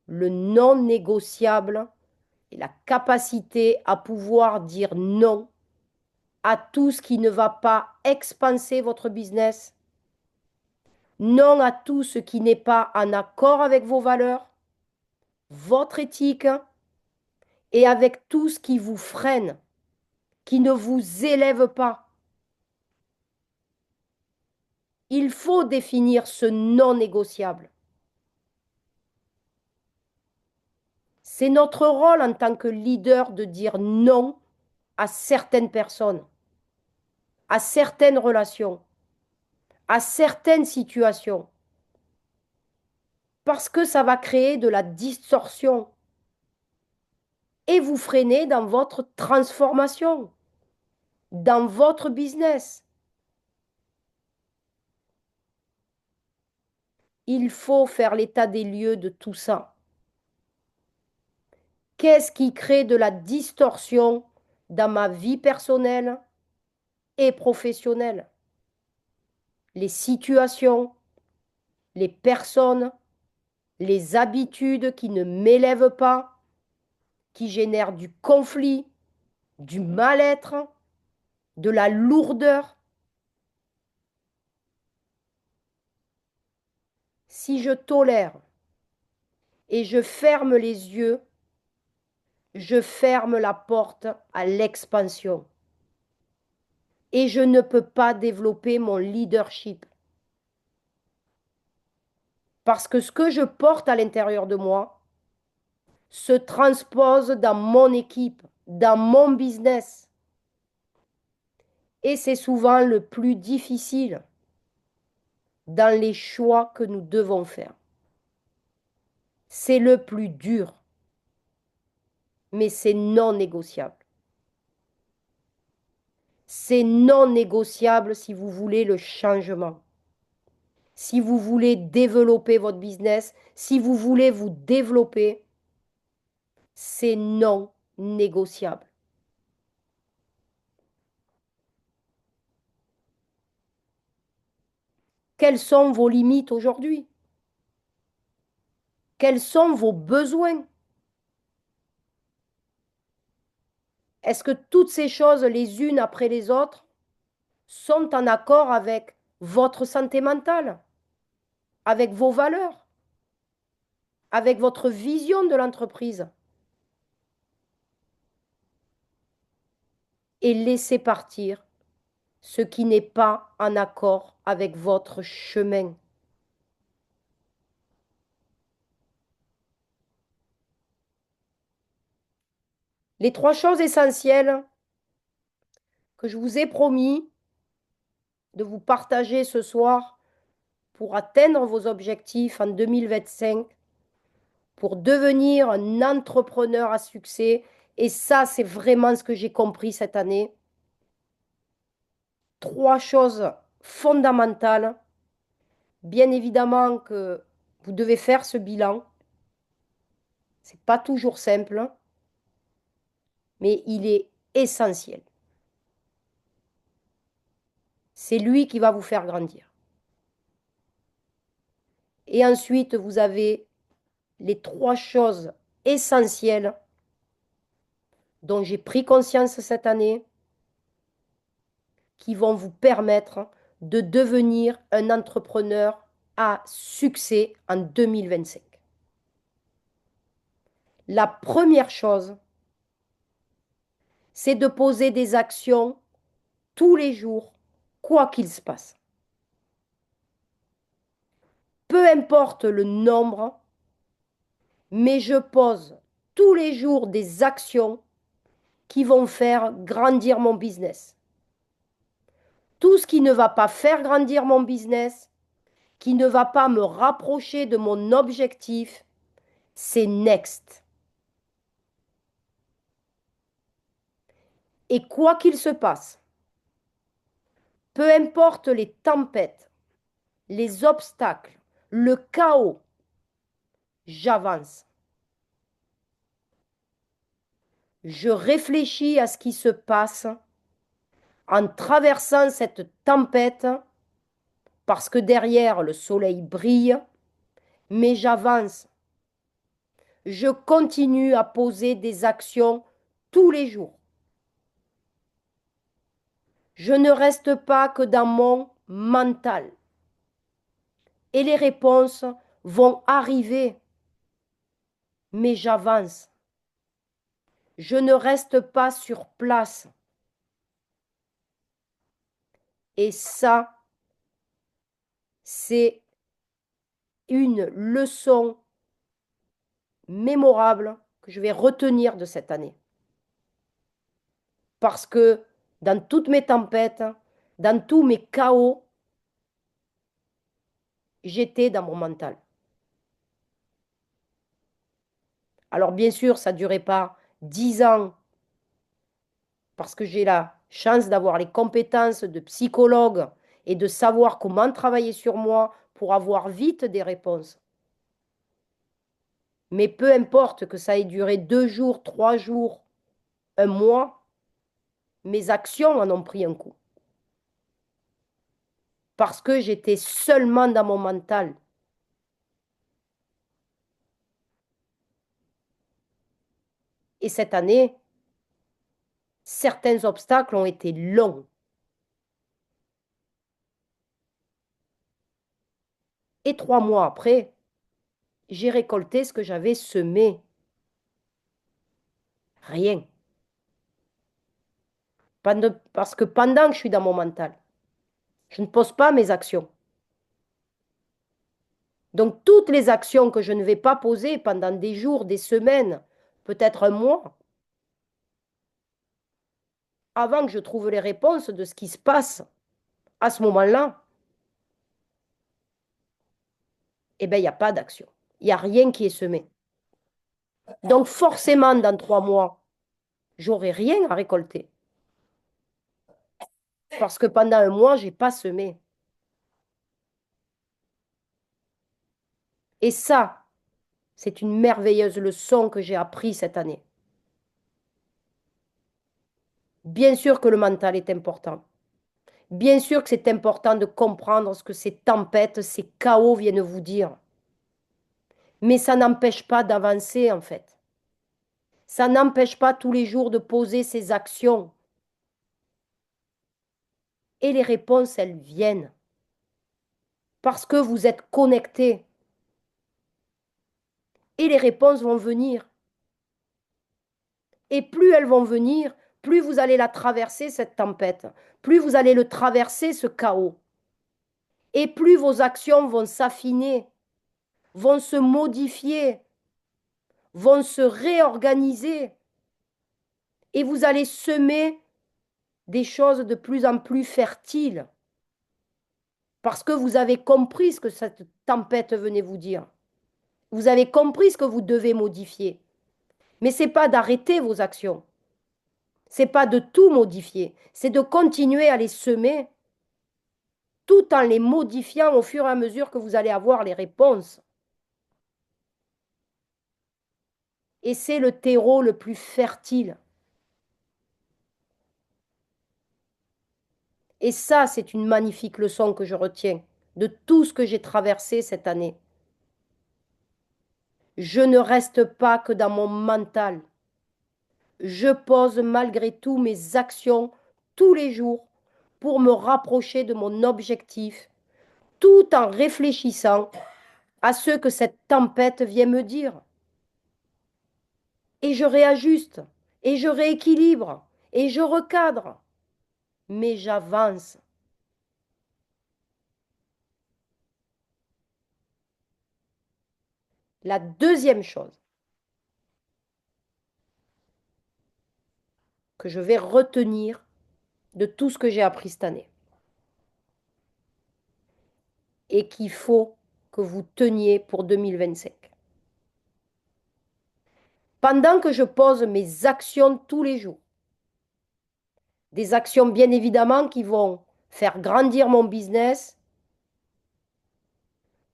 Le non négociable est la capacité à pouvoir dire non à tout ce qui ne va pas expanser votre business, non à tout ce qui n'est pas en accord avec vos valeurs, votre éthique et avec tout ce qui vous freine, qui ne vous élève pas. Il faut définir ce non négociable. C'est notre rôle en tant que leader de dire non à certaines personnes, à certaines relations, à certaines situations, parce que ça va créer de la distorsion et vous freiner dans votre transformation, dans votre business. Il faut faire l'état des lieux de tout ça. Qu'est-ce qui crée de la distorsion dans ma vie personnelle et professionnelle? Les situations, les personnes, les habitudes qui ne m'élèvent pas, qui génèrent du conflit, du mal-être, de la lourdeur. Si je tolère et je ferme les yeux, je ferme la porte à l'expansion. Et je ne peux pas développer mon leadership. Parce que ce que je porte à l'intérieur de moi se transpose dans mon équipe, dans mon business. Et c'est souvent le plus difficile dans les choix que nous devons faire. C'est le plus dur, mais c'est non négociable. C'est non négociable si vous voulez le changement. Si vous voulez développer votre business, si vous voulez vous développer, c'est non négociable. Quelles sont vos limites aujourd'hui? Quels sont vos besoins? Est-ce que toutes ces choses, les unes après les autres, sont en accord avec votre santé mentale, avec vos valeurs, avec votre vision de l'entreprise? Et laissez partir ce qui n'est pas en accord avec votre chemin. Les 3 choses essentielles que je vous ai promis de vous partager ce soir pour atteindre vos objectifs en 2025, pour devenir un entrepreneur à succès. Et ça, c'est vraiment ce que j'ai compris cette année. 3 choses fondamentales. Bien évidemment que vous devez faire ce bilan. C'est pas toujours simple, mais il est essentiel. C'est lui qui va vous faire grandir. Et ensuite, vous avez les 3 choses essentielles dont j'ai pris conscience cette année qui vont vous permettre de devenir un entrepreneur à succès en 2025. La première chose, c'est de poser des actions tous les jours, quoi qu'il se passe. Peu importe le nombre, mais je pose tous les jours des actions qui vont faire grandir mon business. Tout ce qui ne va pas faire grandir mon business, qui ne va pas me rapprocher de mon objectif, c'est next. Et quoi qu'il se passe, peu importe les tempêtes, les obstacles, le chaos, j'avance. Je réfléchis à ce qui se passe en traversant cette tempête parce que derrière le soleil brille, mais j'avance. Je continue à poser des actions tous les jours. Je ne reste pas que dans mon mental. Et les réponses vont arriver, mais j'avance. Je ne reste pas sur place. Et ça, c'est une leçon mémorable que je vais retenir de cette année. Parce que dans toutes mes tempêtes, dans tous mes chaos, j'étais dans mon mental. Alors bien sûr, ça ne durait pas 10 ans parce que j'ai la chance d'avoir les compétences de psychologue et de savoir comment travailler sur moi pour avoir vite des réponses. Mais peu importe que ça ait duré 2 jours, 3 jours, un mois, mes actions en ont pris un coup. Parce que j'étais seulement dans mon mental. Et cette année, certains obstacles ont été longs. Et 3 mois après, j'ai récolté ce que j'avais semé. Rien. Parce que pendant que je suis dans mon mental, je ne pose pas mes actions. Donc toutes les actions que je ne vais pas poser pendant des jours, des semaines, peut-être un mois, avant que je trouve les réponses de ce qui se passe à ce moment-là, eh bien, il n'y a pas d'action. Il n'y a rien qui est semé. Donc forcément, dans 3 mois, j'aurai rien à récolter. Parce que pendant un mois, je n'ai pas semé. Et ça, c'est une merveilleuse leçon que j'ai appris cette année. Bien sûr que le mental est important. Bien sûr que c'est important de comprendre ce que ces tempêtes, ces chaos viennent vous dire. Mais ça n'empêche pas d'avancer, en fait. Ça n'empêche pas tous les jours de poser ses actions. Et les réponses, elles viennent. Parce que vous êtes connecté. Et les réponses vont venir. Et plus elles vont venir, plus vous allez la traverser, cette tempête, plus vous allez le traverser, ce chaos, et plus vos actions vont s'affiner, vont se modifier, vont se réorganiser, et vous allez semer des choses de plus en plus fertiles, parce que vous avez compris ce que cette tempête venait vous dire. Vous avez compris ce que vous devez modifier. Mais ce n'est pas d'arrêter vos actions. Ce n'est pas de tout modifier. C'est de continuer à les semer tout en les modifiant au fur et à mesure que vous allez avoir les réponses. Et c'est le terreau le plus fertile. Et ça, c'est une magnifique leçon que je retiens de tout ce que j'ai traversé cette année. Je ne reste pas que dans mon mental. Je pose malgré tout mes actions tous les jours pour me rapprocher de mon objectif, tout en réfléchissant à ce que cette tempête vient me dire. Et je réajuste, et je rééquilibre, et je recadre, mais j'avance. La deuxième chose que je vais retenir de tout ce que j'ai appris cette année, et qu'il faut que vous teniez pour 2025. Pendant que je pose mes actions tous les jours, des actions bien évidemment qui vont faire grandir mon business,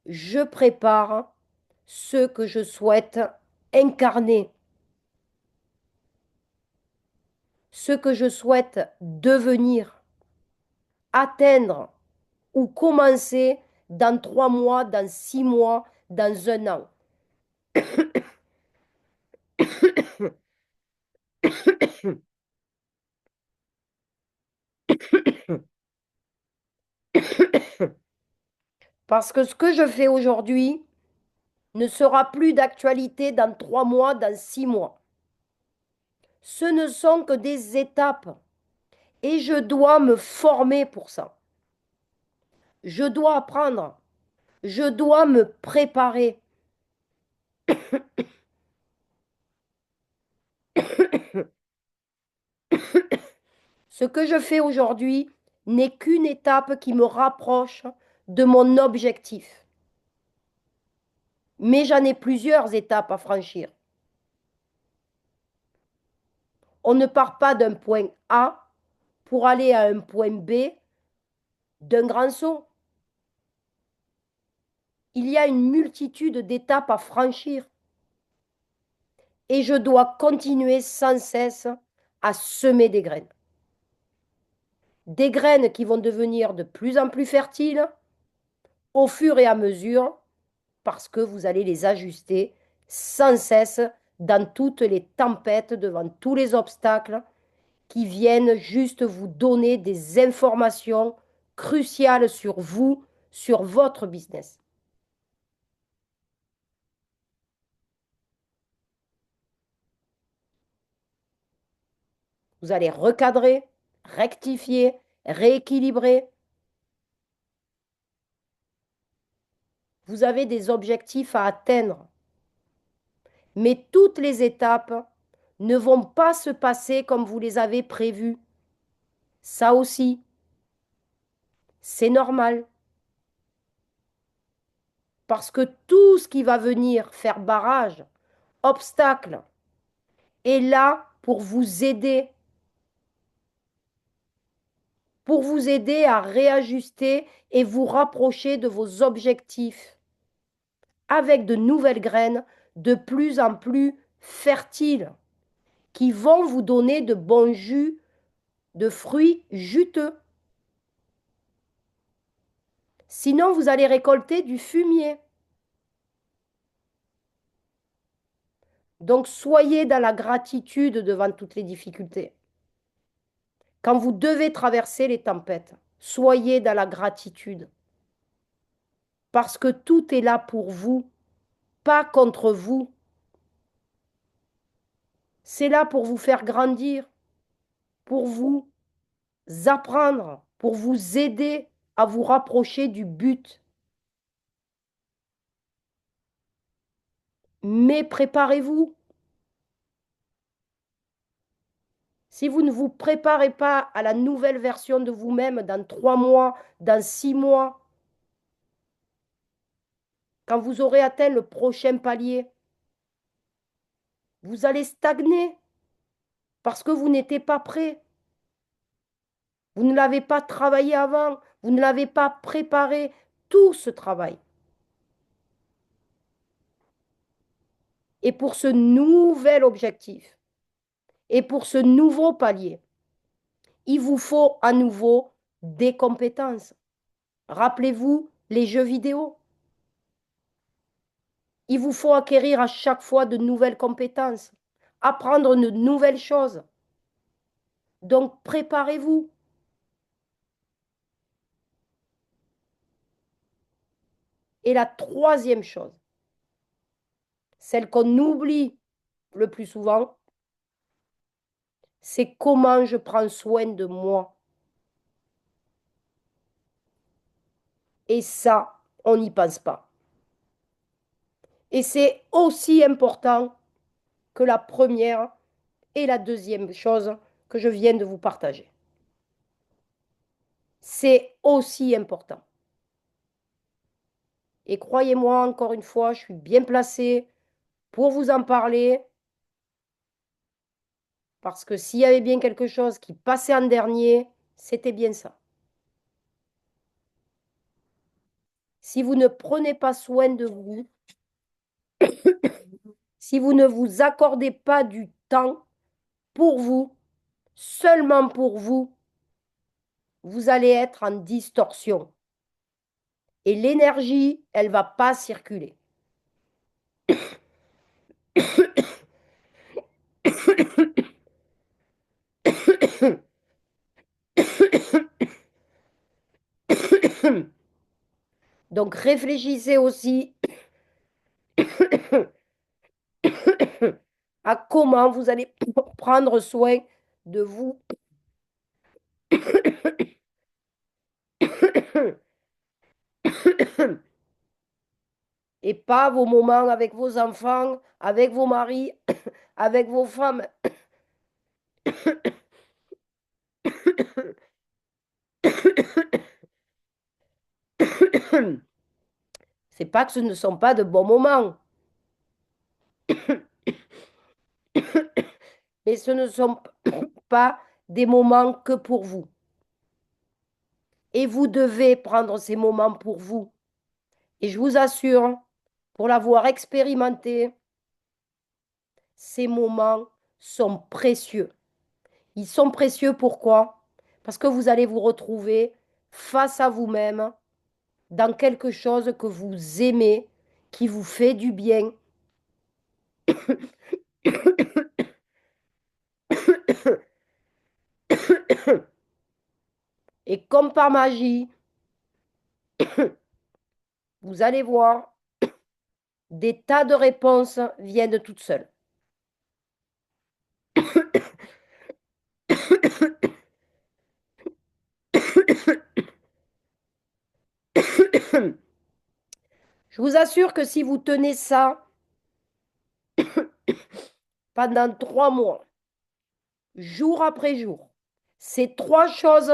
je prépare ce que je souhaite incarner, ce que je souhaite devenir, atteindre ou commencer dans 3 mois, dans 6 mois, dans un an. Parce que ce que je fais aujourd'hui ne sera plus d'actualité dans 3 mois, dans 6 mois. Ce ne sont que des étapes et je dois me former pour ça. Je dois apprendre. Je dois me préparer. Ce que je fais aujourd'hui n'est qu'une étape qui me rapproche de mon objectif. Mais j'en ai plusieurs étapes à franchir. On ne part pas d'un point A pour aller à un point B d'un grand saut. Il y a une multitude d'étapes à franchir. Et je dois continuer sans cesse à semer des graines. Des graines qui vont devenir de plus en plus fertiles au fur et à mesure parce que vous allez les ajuster sans cesse dans toutes les tempêtes, devant tous les obstacles qui viennent juste vous donner des informations cruciales sur vous, sur votre business. Vous allez recadrer, rectifier, rééquilibrer. Vous avez des objectifs à atteindre. Mais toutes les étapes ne vont pas se passer comme vous les avez prévues. Ça aussi, c'est normal. Parce que tout ce qui va venir faire barrage, obstacle, est là pour vous aider à réajuster et vous rapprocher de vos objectifs avec de nouvelles graines de plus en plus fertiles qui vont vous donner de bons jus, de fruits juteux. Sinon, vous allez récolter du fumier. Donc, soyez dans la gratitude devant toutes les difficultés. Quand vous devez traverser les tempêtes, soyez dans la gratitude. Parce que tout est là pour vous, pas contre vous. C'est là pour vous faire grandir. pour vous apprendre, pour vous aider à vous rapprocher du but. Mais préparez-vous. Si vous ne vous préparez pas à la nouvelle version de vous-même dans 3 mois, dans 6 mois, quand vous aurez atteint le prochain palier, vous allez stagner parce que vous n'étiez pas prêt. Vous ne l'avez pas travaillé avant, vous ne l'avez pas préparé, tout ce travail. Et pour ce nouvel objectif, et pour ce nouveau palier, il vous faut à nouveau des compétences. Rappelez-vous les jeux vidéo. Il vous faut acquérir à chaque fois de nouvelles compétences, apprendre de nouvelles choses. Donc préparez-vous. Et la troisième chose, celle qu'on oublie le plus souvent, c'est comment je prends soin de moi. Et ça, on n'y pense pas. Et c'est aussi important que la première et la deuxième chose que je viens de vous partager. C'est aussi important. Et croyez-moi, encore une fois, je suis bien placée pour vous en parler, parce que s'il y avait bien quelque chose qui passait en dernier, c'était bien ça. Si vous ne prenez pas soin de vous, si vous ne vous accordez pas du temps pour vous, seulement pour vous, vous allez être en distorsion. Et l'énergie, elle ne va pas circuler. Donc réfléchissez aussi à comment vous allez prendre soin de vous et pas vos moments avec vos enfants, avec vos maris, avec vos femmes. C'est pas que ce ne sont pas de bons moments, mais ce ne sont pas des moments que pour vous. Et vous devez prendre ces moments pour vous. Et je vous assure, pour l'avoir expérimenté, ces moments sont précieux. Ils sont précieux pourquoi? Parce que vous allez vous retrouver face à vous-même dans quelque chose que vous aimez, qui vous fait du bien. Et comme par magie, vous allez voir, des tas de réponses viennent toutes seules. Je vous assure que si vous tenez ça pendant 3 mois, jour après jour, c'est 3 choses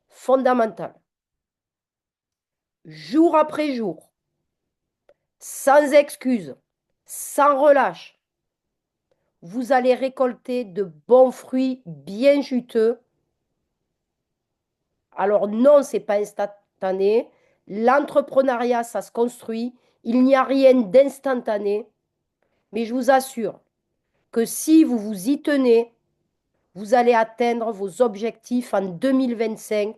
fondamentales. Jour après jour, sans excuse, sans relâche, vous allez récolter de bons fruits bien juteux. Alors non, ce n'est pas instantané. L'entrepreneuriat, ça se construit. Il n'y a rien d'instantané. Mais je vous assure que si vous vous y tenez, vous allez atteindre vos objectifs en 2025.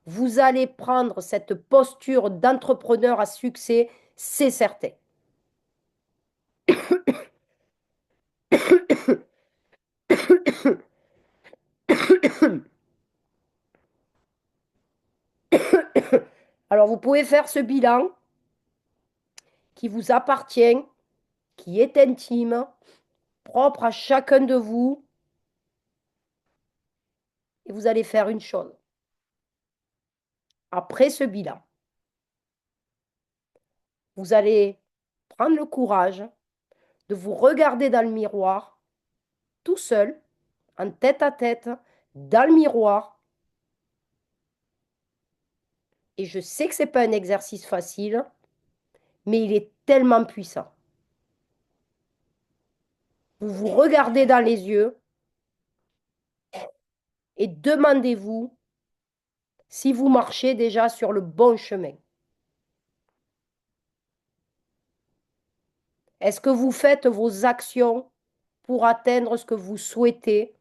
Vous allez prendre cette posture d'entrepreneur à succès, c'est certain. Alors, vous pouvez faire ce bilan qui vous appartient, qui est intime, propre à chacun de vous. Et vous allez faire une chose. Après ce bilan, vous allez prendre le courage de vous regarder dans le miroir, tout seul, en tête à tête, dans le miroir. Et je sais que ce n'est pas un exercice facile, mais il est tellement puissant. Vous vous regardez dans les yeux et demandez-vous si vous marchez déjà sur le bon chemin. Est-ce que vous faites vos actions pour atteindre ce que vous souhaitez,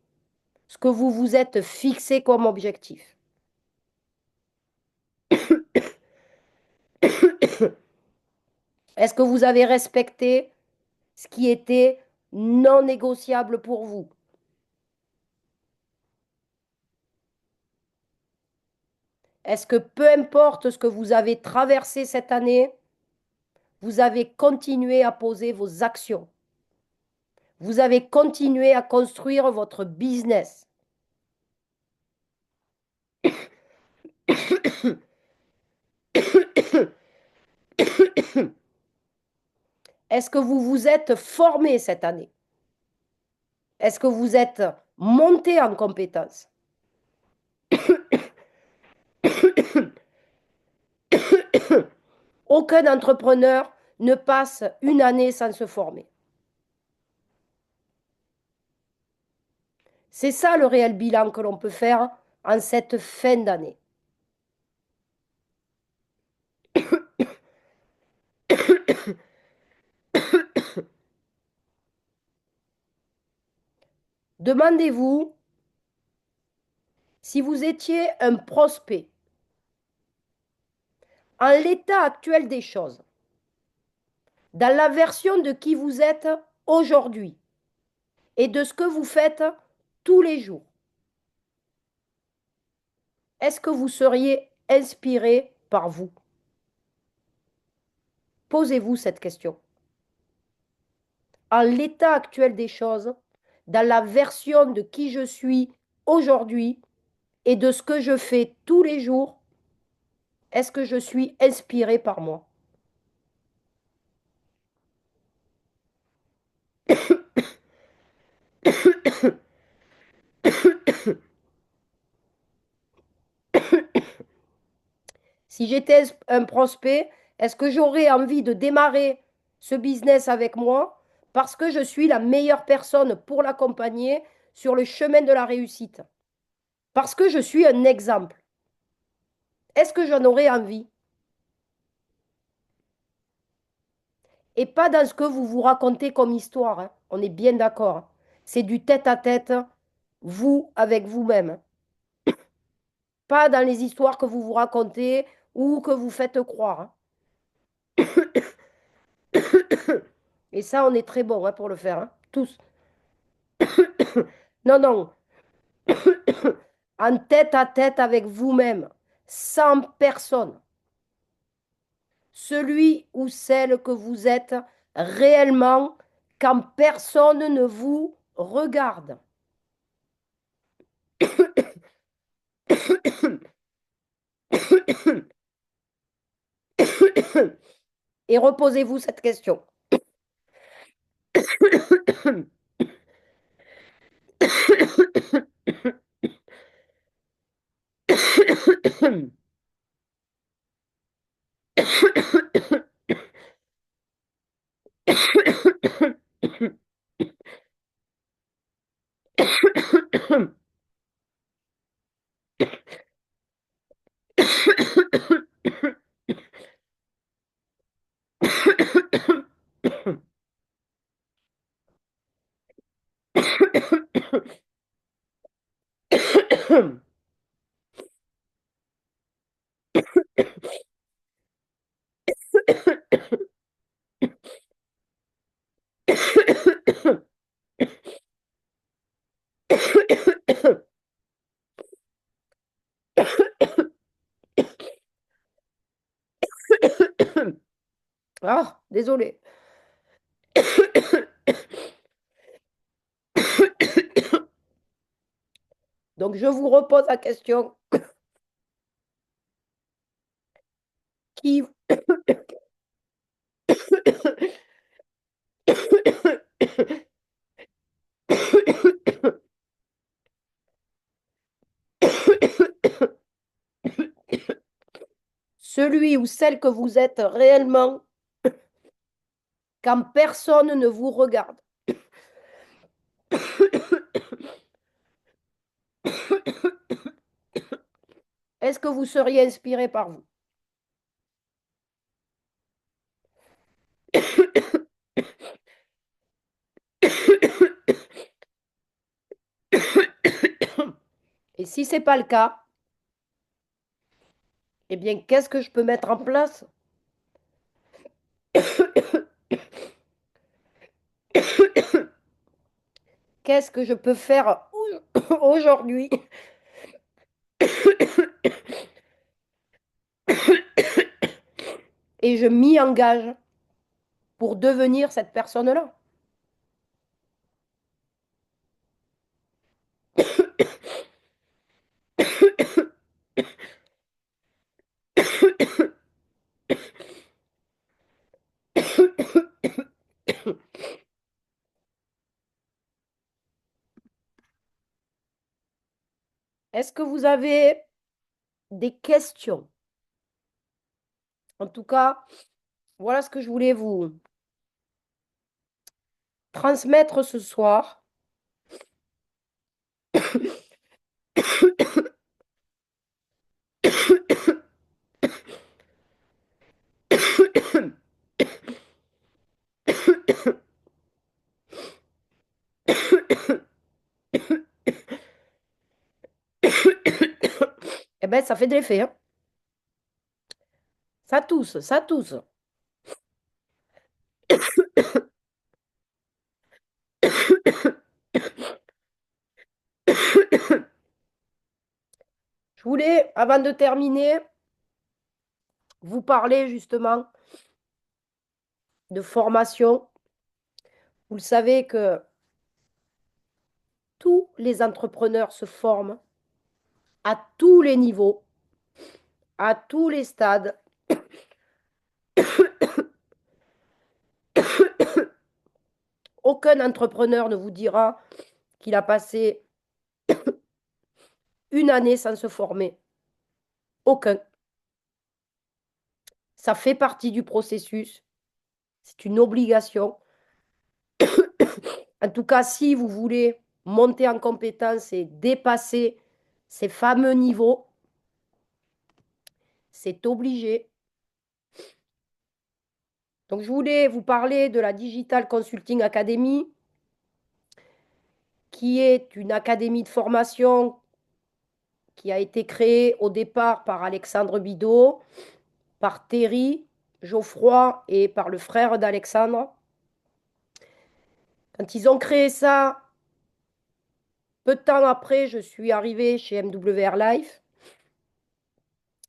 ce que vous vous êtes fixé comme objectif? Est-ce que vous avez respecté ce qui était non négociable pour vous? Est-ce que peu importe ce que vous avez traversé cette année, vous avez continué à poser vos actions? Vous avez continué à construire votre business? Est-ce que vous vous êtes formé cette année? Est-ce que vous êtes monté en compétences? Aucun entrepreneur ne passe une année sans se former. C'est ça le réel bilan que l'on peut faire en cette fin d'année. Demandez-vous si vous étiez un prospect en l'état actuel des choses, dans la version de qui vous êtes aujourd'hui et de ce que vous faites tous les jours. Est-ce que vous seriez inspiré par vous? Posez-vous cette question. En l'état actuel des choses, dans la version de qui je suis aujourd'hui et de ce que je fais tous les jours, est-ce que je suis inspiré par moi? Si j'étais un prospect, est-ce que j'aurais envie de démarrer ce business avec moi parce que je suis la meilleure personne pour l'accompagner sur le chemin de la réussite? Parce que je suis un exemple. Est-ce que j'en aurais envie? Et pas dans ce que vous vous racontez comme histoire, hein. On est bien d'accord, hein. C'est du tête-à-tête, vous avec vous-même. Pas dans les histoires que vous vous racontez ou que vous faites croire, hein. Et ça, on est très bon, hein, pour le faire, hein, tous. Non, non. En tête-à-tête avec vous-même, sans personne. Celui ou celle que vous êtes réellement quand personne ne vous regarde. Et reposez-vous cette question. Ah, désolé. Donc, je vous repose la question. Qui... Celui ou celle que vous êtes réellement quand personne ne vous regarde. Est-ce que vous seriez inspiré par vous? Et si ce n'est pas le cas, eh bien, qu'est-ce que je peux mettre en place? Qu'est-ce que je peux faire aujourd'hui? Et je m'y engage pour devenir cette personne-là. Est-ce que vous avez des questions? En tout cas, voilà ce que je voulais vous transmettre ce soir. Eh bien, ça fait de l'effet, hein. Ça tousse, ça tousse. Je voulais, avant de terminer, vous parler justement de formation. Vous le savez que tous les entrepreneurs se forment à tous les niveaux, à tous les stades. Aucun entrepreneur ne vous dira qu'il a passé une année sans se former. Aucun. Ça fait partie du processus. C'est une obligation. En tout cas, si vous voulez monter en compétence et dépasser ces fameux niveaux, c'est obligé. Donc, je voulais vous parler de la Digital Consulting Academy, qui est une académie de formation qui a été créée au départ par Alexandre Bidot, par Thierry Geoffroy et par le frère d'Alexandre. Quand ils ont créé ça, peu de temps après, je suis arrivée chez MWR Life.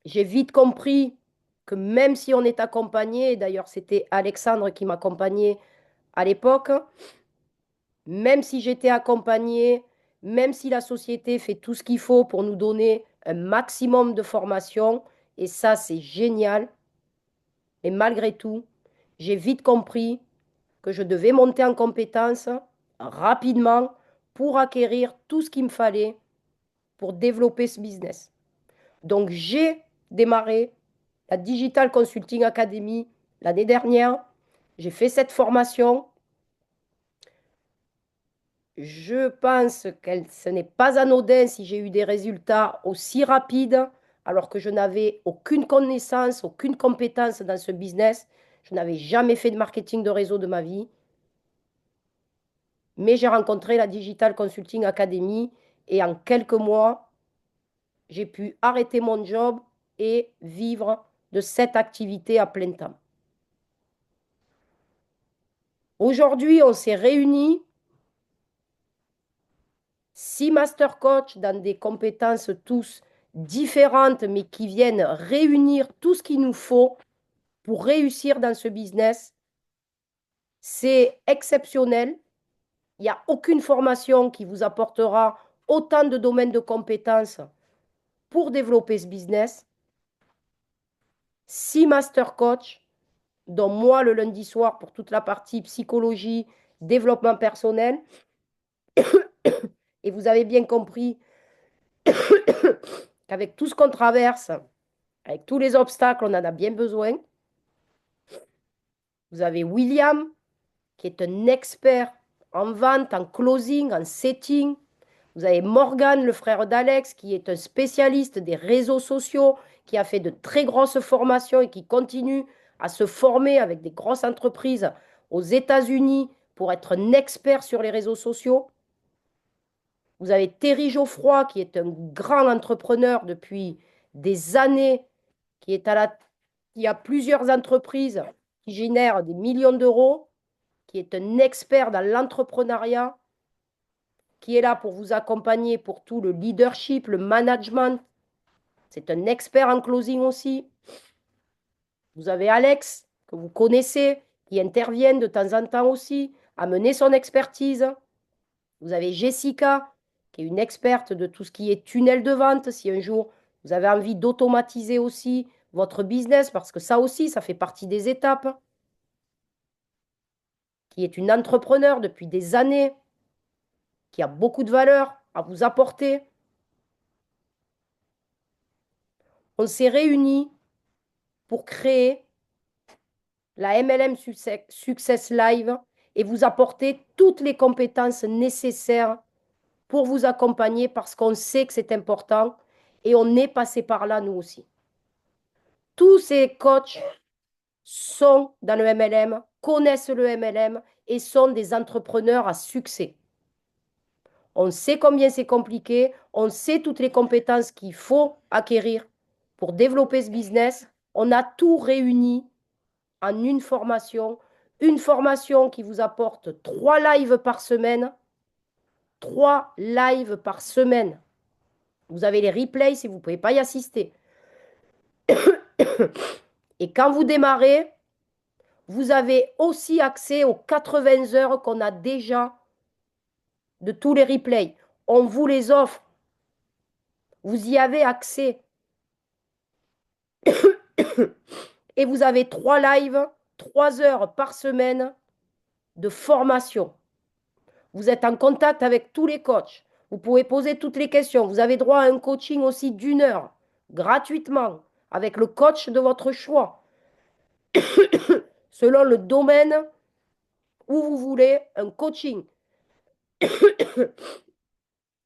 J'ai vite compris que même si on est accompagné, d'ailleurs c'était Alexandre qui m'accompagnait à l'époque, même si j'étais accompagnée, même si la société fait tout ce qu'il faut pour nous donner un maximum de formation, et ça c'est génial, mais malgré tout, j'ai vite compris que je devais monter en compétence rapidement pour acquérir tout ce qu'il me fallait pour développer ce business. Donc, j'ai démarré la Digital Consulting Academy l'année dernière. J'ai fait cette formation. Je pense que ce n'est pas anodin si j'ai eu des résultats aussi rapides, alors que je n'avais aucune connaissance, aucune compétence dans ce business. Je n'avais jamais fait de marketing de réseau de ma vie. Mais j'ai rencontré la Digital Consulting Academy et en quelques mois, j'ai pu arrêter mon job et vivre de cette activité à plein temps. Aujourd'hui, on s'est réunis, 6 master coach dans des compétences tous différentes, mais qui viennent réunir tout ce qu'il nous faut pour réussir dans ce business. C'est exceptionnel. Il n'y a aucune formation qui vous apportera autant de domaines de compétences pour développer ce business. 6 master coach, dont moi le lundi soir pour toute la partie psychologie, développement personnel. Et vous avez bien compris qu'avec tout ce qu'on traverse, avec tous les obstacles, on en a bien besoin. Vous avez William, qui est un expert en vente, en closing, en setting. Vous avez Morgan, le frère d'Alex, qui est un spécialiste des réseaux sociaux, qui a fait de très grosses formations et qui continue à se former avec des grosses entreprises aux États-Unis pour être un expert sur les réseaux sociaux. Vous avez Thierry Geoffroy, qui est un grand entrepreneur depuis des années, qui est qui a plusieurs entreprises qui génèrent des millions d'euros, qui est un expert dans l'entrepreneuriat, qui est là pour vous accompagner pour tout le leadership, le management. C'est un expert en closing aussi. Vous avez Alex, que vous connaissez, qui intervient de temps en temps aussi, à mener son expertise. Vous avez Jessica, qui est une experte de tout ce qui est tunnel de vente. Si un jour vous avez envie d'automatiser aussi votre business, parce que ça aussi, ça fait partie des étapes, qui est une entrepreneur depuis des années, qui a beaucoup de valeur à vous apporter. On s'est réunis pour créer la MLM Success Live et vous apporter toutes les compétences nécessaires pour vous accompagner parce qu'on sait que c'est important et on est passé par là nous aussi. Tous ces coachs sont dans le MLM, connaissent le MLM et sont des entrepreneurs à succès. On sait combien c'est compliqué, on sait toutes les compétences qu'il faut acquérir pour développer ce business. On a tout réuni en une formation qui vous apporte 3 lives par semaine. 3 lives par semaine. Vous avez les replays si vous ne pouvez pas y assister. Et quand vous démarrez, vous avez aussi accès aux 80 heures qu'on a déjà de tous les replays. On vous les offre. Vous y avez accès. Et vous avez 3 lives, 3 heures par semaine de formation. Vous êtes en contact avec tous les coachs. Vous pouvez poser toutes les questions. Vous avez droit à un coaching aussi d'1 heure, gratuitement, avec le coach de votre choix, selon le domaine où vous voulez un coaching.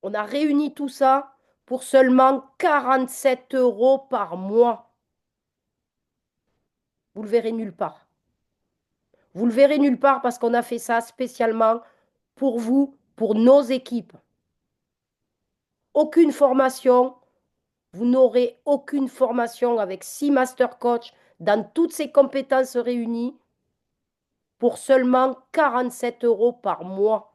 On a réuni tout ça pour seulement 47 € par mois. Vous le verrez nulle part. Vous le verrez nulle part parce qu'on a fait ça spécialement pour vous, pour nos équipes. Aucune formation, vous n'aurez aucune formation avec 6 master coach dans toutes ces compétences réunies pour seulement 47 € par mois.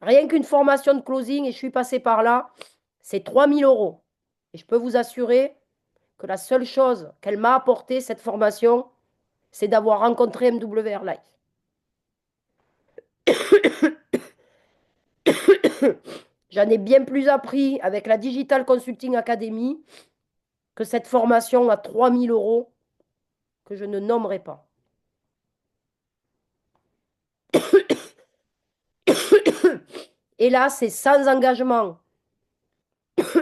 Rien qu'une formation de closing, et je suis passée par là, c'est 3 000 €. Et je peux vous assurer que la seule chose qu'elle m'a apporté, cette formation, c'est d'avoir rencontré MWR Life. J'en ai bien plus appris avec la Digital Consulting Academy que cette formation à 3 000 € que je ne nommerai pas. Et là, c'est sans engagement.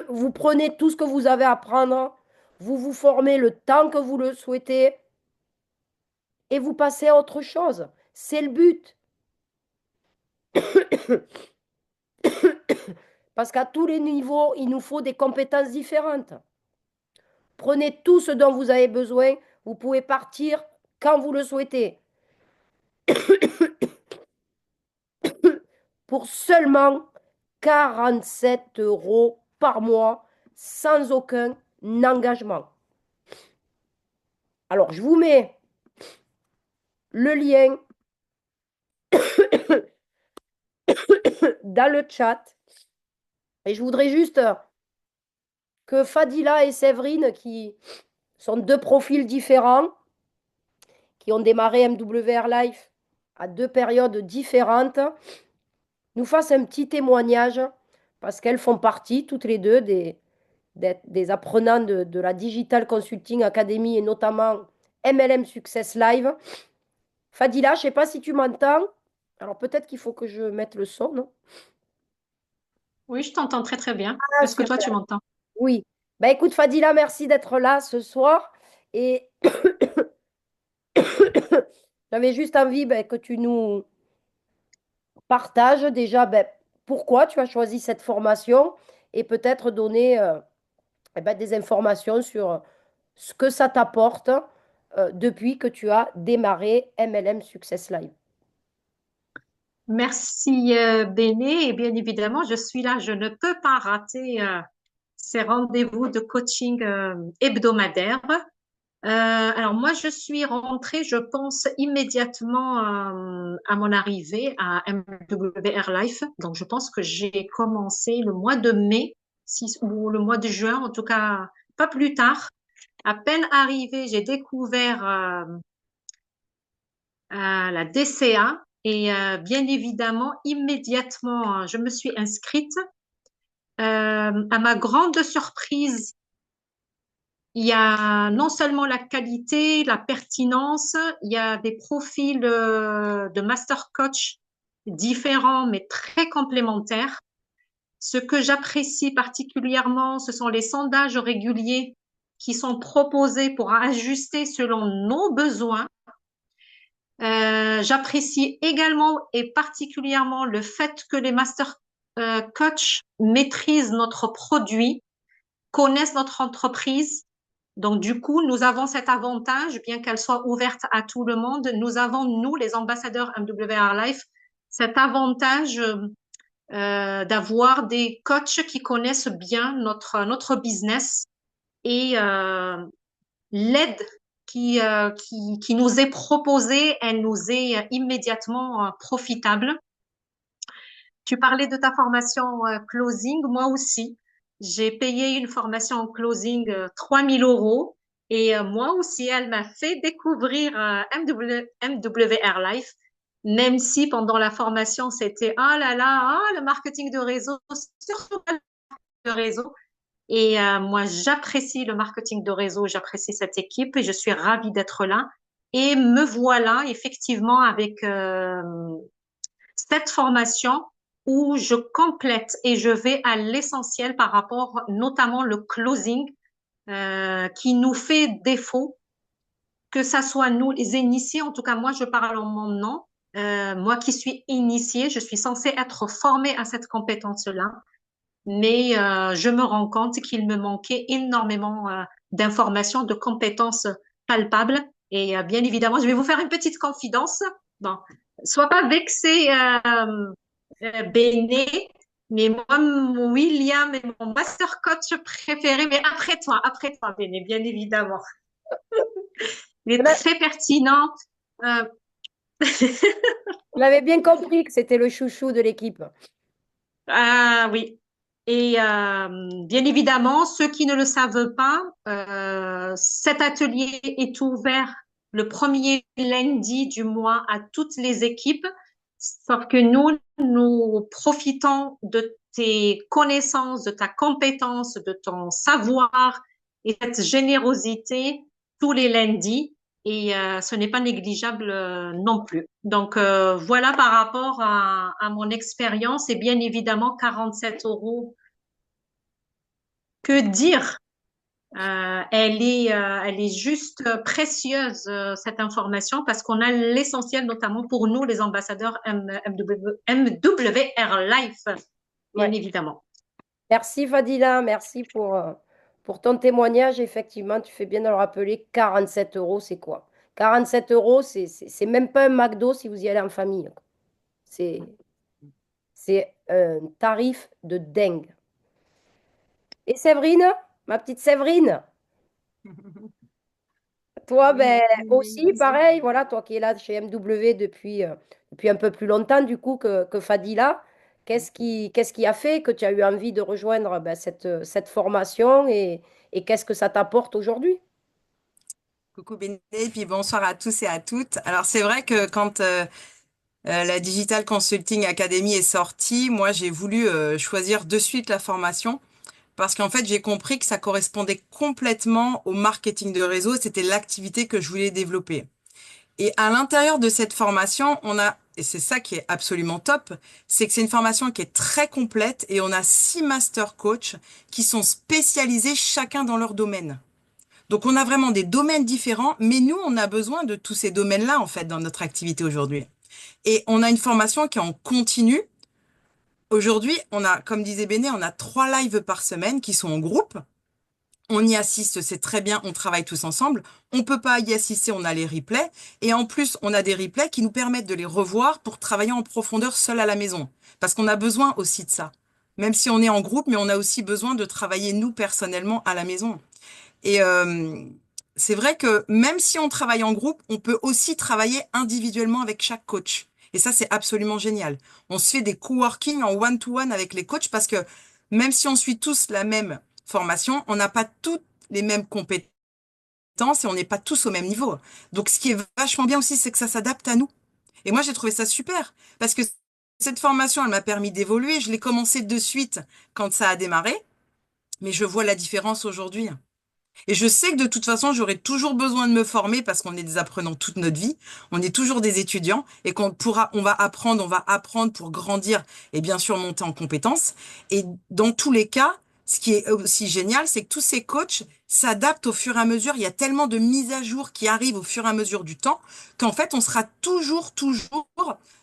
Vous prenez tout ce que vous avez à prendre, vous vous formez le temps que vous le souhaitez et vous passez à autre chose. C'est le but. Parce qu'à tous les niveaux, il nous faut des compétences différentes. Prenez tout ce dont vous avez besoin. Vous pouvez partir quand vous le souhaitez. Pour seulement 47 € par mois, sans aucun engagement. Alors, je vous mets le lien dans le chat. Et je voudrais juste que Fadila et Séverine, qui sont 2 profils différents, qui ont démarré MWR Life à 2 périodes différentes, nous fassent un petit témoignage, parce qu'elles font partie, toutes les deux, des apprenants de la Digital Consulting Academy et notamment MLM Success Live. Fadila, je ne sais pas si tu m'entends. Alors peut-être qu'il faut que je mette le son, non? Oui, je t'entends très très bien. Ah, Est-ce que toi, super. tu m'entends? Oui. Bah écoute, Fadila, merci d'être là ce soir. Et j'avais juste envie que tu nous partages déjà pourquoi tu as choisi cette formation et peut-être donner des informations sur ce que ça t'apporte depuis que tu as démarré MLM Success Live. Merci, Béné. Et bien évidemment, je suis là. Je ne peux pas rater ces rendez-vous de coaching hebdomadaires. Alors moi, je suis rentrée, je pense, immédiatement à mon arrivée à MWR Life. Donc, je pense que j'ai commencé le mois de mai ou le mois de juin, en tout cas, pas plus tard. À peine arrivée, j'ai découvert la DCA et bien évidemment, immédiatement, je me suis inscrite. À ma grande surprise, il y a non seulement la qualité, la pertinence, il y a des profils de master coach différents mais très complémentaires. Ce que j'apprécie particulièrement, ce sont les sondages réguliers qui sont proposés pour ajuster selon nos besoins. J'apprécie également et particulièrement le fait que les master coach maîtrisent notre produit, connaissent notre entreprise. Donc, du coup, nous avons cet avantage, bien qu'elle soit ouverte à tout le monde, nous avons, nous, les ambassadeurs MWR Life, cet avantage d'avoir des coachs qui connaissent bien notre business et l'aide qui nous est proposée, elle nous est immédiatement profitable. Tu parlais de ta formation closing, moi aussi. J'ai payé une formation en closing 3 000 euros et moi aussi, elle m'a fait découvrir MWR Life, même si pendant la formation, c'était ah là là, ah, le marketing de réseau, surtout pas le réseau. Et moi, j'apprécie le marketing de réseau, j'apprécie cette équipe et je suis ravie d'être là. Et me voilà effectivement avec cette formation où je complète et je vais à l'essentiel par rapport notamment le closing qui nous fait défaut, que ça soit nous les initiés, en tout cas moi je parle en mon nom, moi qui suis initiée, je suis censée être formée à cette compétence-là, mais je me rends compte qu'il me manquait énormément d'informations, de compétences palpables. Et bien évidemment, je vais vous faire une petite confidence. Bon, sois pas vexé, Béné, mais moi, William est mon master coach préféré, mais après toi, Béné, bien évidemment. Il est On a- très pertinent. Euh, on avait bien compris que c'était le chouchou de l'équipe. Ah oui. Et bien évidemment, ceux qui ne le savent pas, cet atelier est ouvert le premier lundi du mois à toutes les équipes, sauf que nous profitons de tes connaissances, de ta compétence, de ton savoir et cette générosité tous les lundis. Et ce n'est pas négligeable non plus. Donc voilà par rapport à mon expérience et bien évidemment 47 euros. Que dire? Elle est juste précieuse cette information parce qu'on a l'essentiel notamment pour nous les ambassadeurs MWR Life, bien Ouais. évidemment. Merci Fadila, merci pour ton témoignage. Effectivement, tu fais bien de le rappeler, 47 euros, c'est quoi? 47 euros, c'est même pas un McDo si vous y allez en famille. C'est, c'est un tarif de dingue. Et Séverine, ma petite Séverine, toi, Oui, aussi, vas-y. pareil, voilà, toi qui es là chez MW depuis un peu plus longtemps, du coup, que Fadila, qu'est-ce qui a fait que tu as eu envie de rejoindre cette formation et qu'est-ce que ça t'apporte aujourd'hui? Coucou Béné, puis bonsoir à tous et à toutes. Alors c'est vrai que quand La Digital Consulting Academy est sortie. Moi, j'ai voulu choisir de suite la formation parce qu'en fait, j'ai compris que ça correspondait complètement au marketing de réseau. C'était l'activité que je voulais développer. Et à l'intérieur de cette formation, et c'est ça qui est absolument top, c'est que c'est une formation qui est très complète et on a 6 master coachs qui sont spécialisés chacun dans leur domaine. Donc on a vraiment des domaines différents, mais nous, on a besoin de tous ces domaines-là, en fait, dans notre activité aujourd'hui. Et on a une formation qui est en continu. Aujourd'hui, comme disait Béné, on a 3 lives par semaine qui sont en groupe. On y assiste, c'est très bien, on travaille tous ensemble. On peut pas y assister, on a les replays. Et en plus, on a des replays qui nous permettent de les revoir pour travailler en profondeur seul à la maison. Parce qu'on a besoin aussi de ça. Même si on est en groupe, mais on a aussi besoin de travailler nous personnellement à la maison. Et c'est vrai que même si on travaille en groupe, on peut aussi travailler individuellement avec chaque coach. Et ça, c'est absolument génial. On se fait des coworking en one-to-one avec les coachs parce que même si on suit tous la même formation, on n'a pas toutes les mêmes compétences et on n'est pas tous au même niveau. Donc, ce qui est vachement bien aussi, c'est que ça s'adapte à nous. Et moi, j'ai trouvé ça super parce que cette formation, elle m'a permis d'évoluer. Je l'ai commencé de suite quand ça a démarré, mais je vois la différence aujourd'hui. Et je sais que de toute façon, j'aurai toujours besoin de me former parce qu'on est des apprenants toute notre vie. On est toujours des étudiants et on va apprendre pour grandir et bien sûr monter en compétences. Et dans tous les cas, ce qui est aussi génial, c'est que tous ces coachs s'adaptent au fur et à mesure. Il y a tellement de mises à jour qui arrivent au fur et à mesure du temps qu'en fait, on sera toujours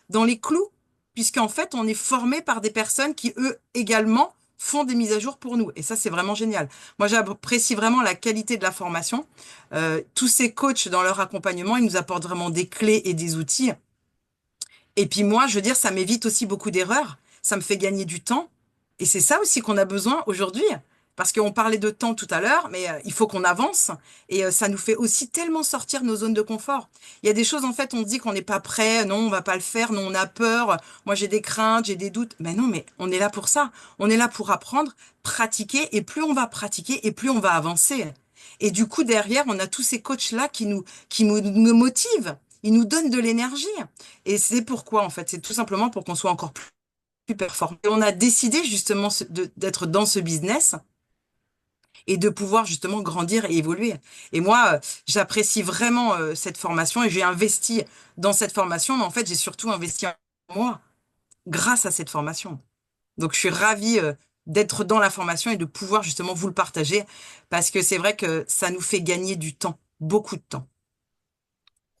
dans les clous puisqu'en fait, on est formé par des personnes qui, eux, également, font des mises à jour pour nous. Et ça, c'est vraiment génial. Moi, j'apprécie vraiment la qualité de la formation. Tous ces coachs, dans leur accompagnement, ils nous apportent vraiment des clés et des outils. Et puis moi, je veux dire, ça m'évite aussi beaucoup d'erreurs. Ça me fait gagner du temps. Et c'est ça aussi qu'on a besoin aujourd'hui. Parce qu'on parlait de temps tout à l'heure, mais il faut qu'on avance. Et ça nous fait aussi tellement sortir de nos zones de confort. Il y a des choses, en fait, on se dit qu'on n'est pas prêt. Non, on va pas le faire. Non, on a peur. Moi, j'ai des craintes, j'ai des doutes. Mais non, mais on est là pour ça. On est là pour apprendre, pratiquer. Et plus on va pratiquer, et plus on va avancer. Et du coup, derrière, on a tous ces coachs-là qui nous motivent. Ils nous donnent de l'énergie. Et c'est pourquoi, en fait, c'est tout simplement pour qu'on soit encore plus performant. Et on a décidé justement d'être dans ce business et de pouvoir justement grandir et évoluer. Et moi, j'apprécie vraiment cette formation et j'ai investi dans cette formation, mais en fait, j'ai surtout investi en moi grâce à cette formation. Donc, je suis ravie d'être dans la formation et de pouvoir justement vous le partager parce que c'est vrai que ça nous fait gagner du temps, beaucoup de temps.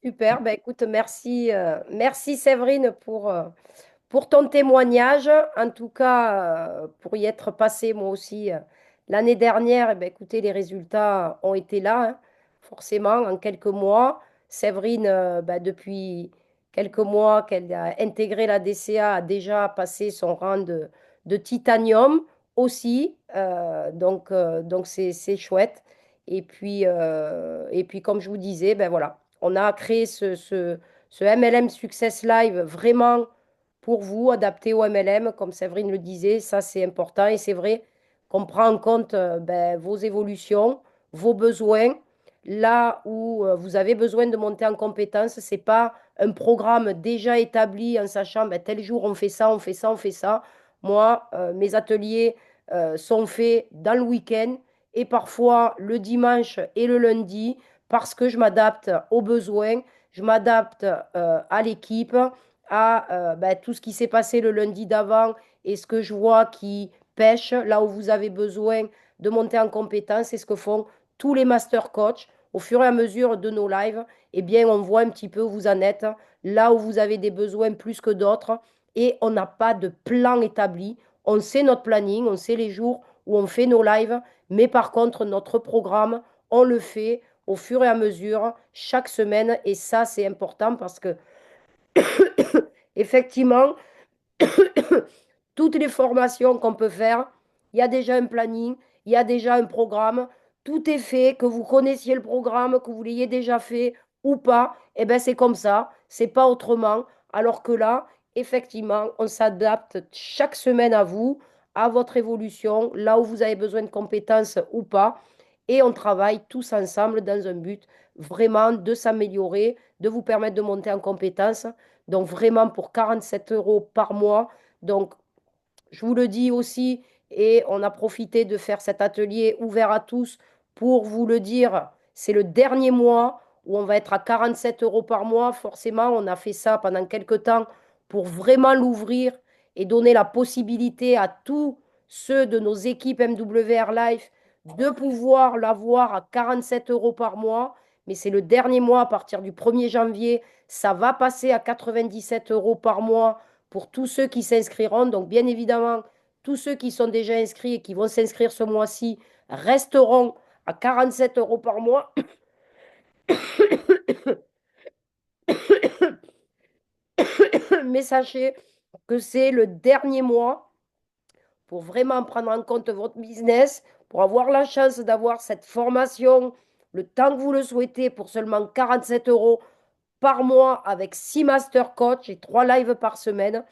Super, ben écoute, merci, merci Séverine pour ton témoignage. En tout cas, pour y être passé moi aussi l'année dernière, eh ben, écoutez, les résultats ont été là, hein, forcément, en quelques mois. Séverine, ben, depuis quelques mois qu'elle a intégré la DCA, a déjà passé son rang de titanium aussi. Donc c'est chouette. Et puis, comme je vous disais, ben voilà, on a créé ce MLM Success Live vraiment pour vous, adapté au MLM, comme Séverine le disait, ça c'est important et c'est vrai qu'on prend en compte ben, vos évolutions, vos besoins. Là où vous avez besoin de monter en compétence, ce n'est pas un programme déjà établi en sachant ben, tel jour on fait ça, on fait ça, on fait ça. Moi, mes ateliers sont faits dans le week-end et parfois le dimanche et le lundi parce que je m'adapte aux besoins, je m'adapte à l'équipe à ben, tout ce qui s'est passé le lundi d'avant et ce que je vois qui pêche, là où vous avez besoin de monter en compétence, c'est ce que font tous les master coachs. Au fur et à mesure de nos lives, eh bien, on voit un petit peu où vous en êtes, là où vous avez des besoins plus que d'autres, et on n'a pas de plan établi. On sait notre planning, on sait les jours où on fait nos lives, mais par contre, notre programme, on le fait au fur et à mesure, chaque semaine, et ça, c'est important parce que effectivement, toutes les formations qu'on peut faire, il y a déjà un planning, il y a déjà un programme, tout est fait, que vous connaissiez le programme, que vous l'ayez déjà fait ou pas, et bien c'est comme ça, c'est pas autrement. Alors que là, effectivement, on s'adapte chaque semaine à vous, à votre évolution, là où vous avez besoin de compétences ou pas. et on travaille tous ensemble dans un but vraiment de s'améliorer, de vous permettre de monter en compétences. Donc vraiment pour 47 euros par mois. Donc je vous le dis aussi, et on a profité de faire cet atelier ouvert à tous pour vous le dire, c'est le dernier mois où on va être à 47 euros par mois. Forcément, on a fait ça pendant quelques temps pour vraiment l'ouvrir et donner la possibilité à tous ceux de nos équipes MWR Life de pouvoir l'avoir à 47 euros par mois. Mais c'est le dernier mois à partir du 1er janvier. Ça va passer à 97 euros par mois pour tous ceux qui s'inscriront. Donc, bien évidemment, tous ceux qui sont déjà inscrits et qui vont s'inscrire ce mois-ci resteront à 47 euros par mois. Mais sachez que c'est le dernier mois pour vraiment prendre en compte votre business, pour avoir la chance d'avoir cette formation, le temps que vous le souhaitez, pour seulement 47 euros par mois avec 6 master coach et 3 lives par semaine.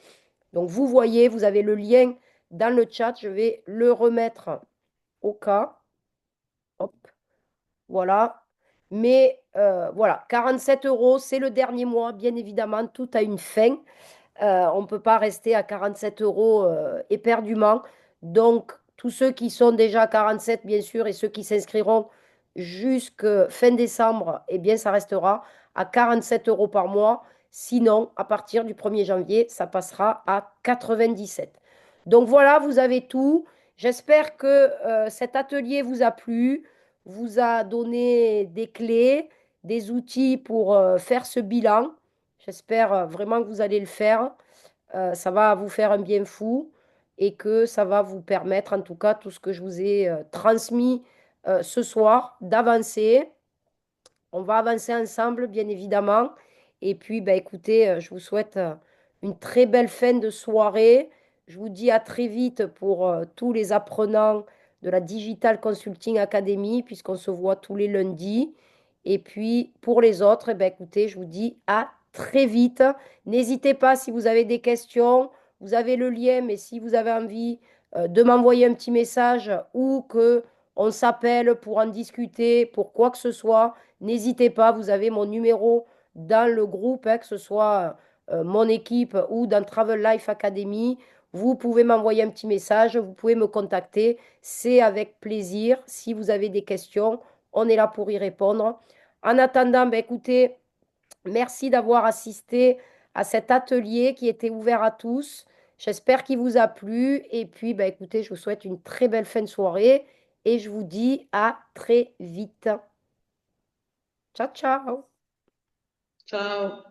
Donc, vous voyez, vous avez le lien dans le chat. Je vais le remettre au cas. Hop, voilà. Mais voilà, 47 euros, c'est le dernier mois. Bien évidemment, tout a une fin. On ne peut pas rester à 47 euros éperdument. Donc, tous ceux qui sont déjà à 47, bien sûr, et ceux qui s'inscriront jusqu'à fin décembre, eh bien, ça restera à 47 euros par mois. Sinon, à partir du 1er janvier, ça passera à 97. Donc voilà, vous avez tout. J'espère que cet atelier vous a plu, vous a donné des clés, des outils pour faire ce bilan. J'espère vraiment que vous allez le faire. Ça va vous faire un bien fou et que ça va vous permettre, en tout cas, tout ce que je vous ai transmis ce soir, d'avancer. On va avancer ensemble, bien évidemment. Et puis, bah, écoutez, je vous souhaite une très belle fin de soirée. Je vous dis à très vite pour tous les apprenants de la Digital Consulting Academy, puisqu'on se voit tous les lundis. Et puis, pour les autres, eh ben, écoutez, je vous dis à très vite. N'hésitez pas si vous avez des questions. Vous avez le lien, mais si vous avez envie de m'envoyer un petit message ou que on s'appelle pour en discuter, pour quoi que ce soit, n'hésitez pas, vous avez mon numéro dans le groupe, hein, que ce soit mon équipe ou dans Travel Life Academy. Vous pouvez m'envoyer un petit message, vous pouvez me contacter. C'est avec plaisir. Si vous avez des questions, on est là pour y répondre. En attendant, ben, écoutez, merci d'avoir assisté à cet atelier qui était ouvert à tous. J'espère qu'il vous a plu. Et puis, ben, écoutez, je vous souhaite une très belle fin de soirée et je vous dis à très vite. Ciao, ciao. Ciao.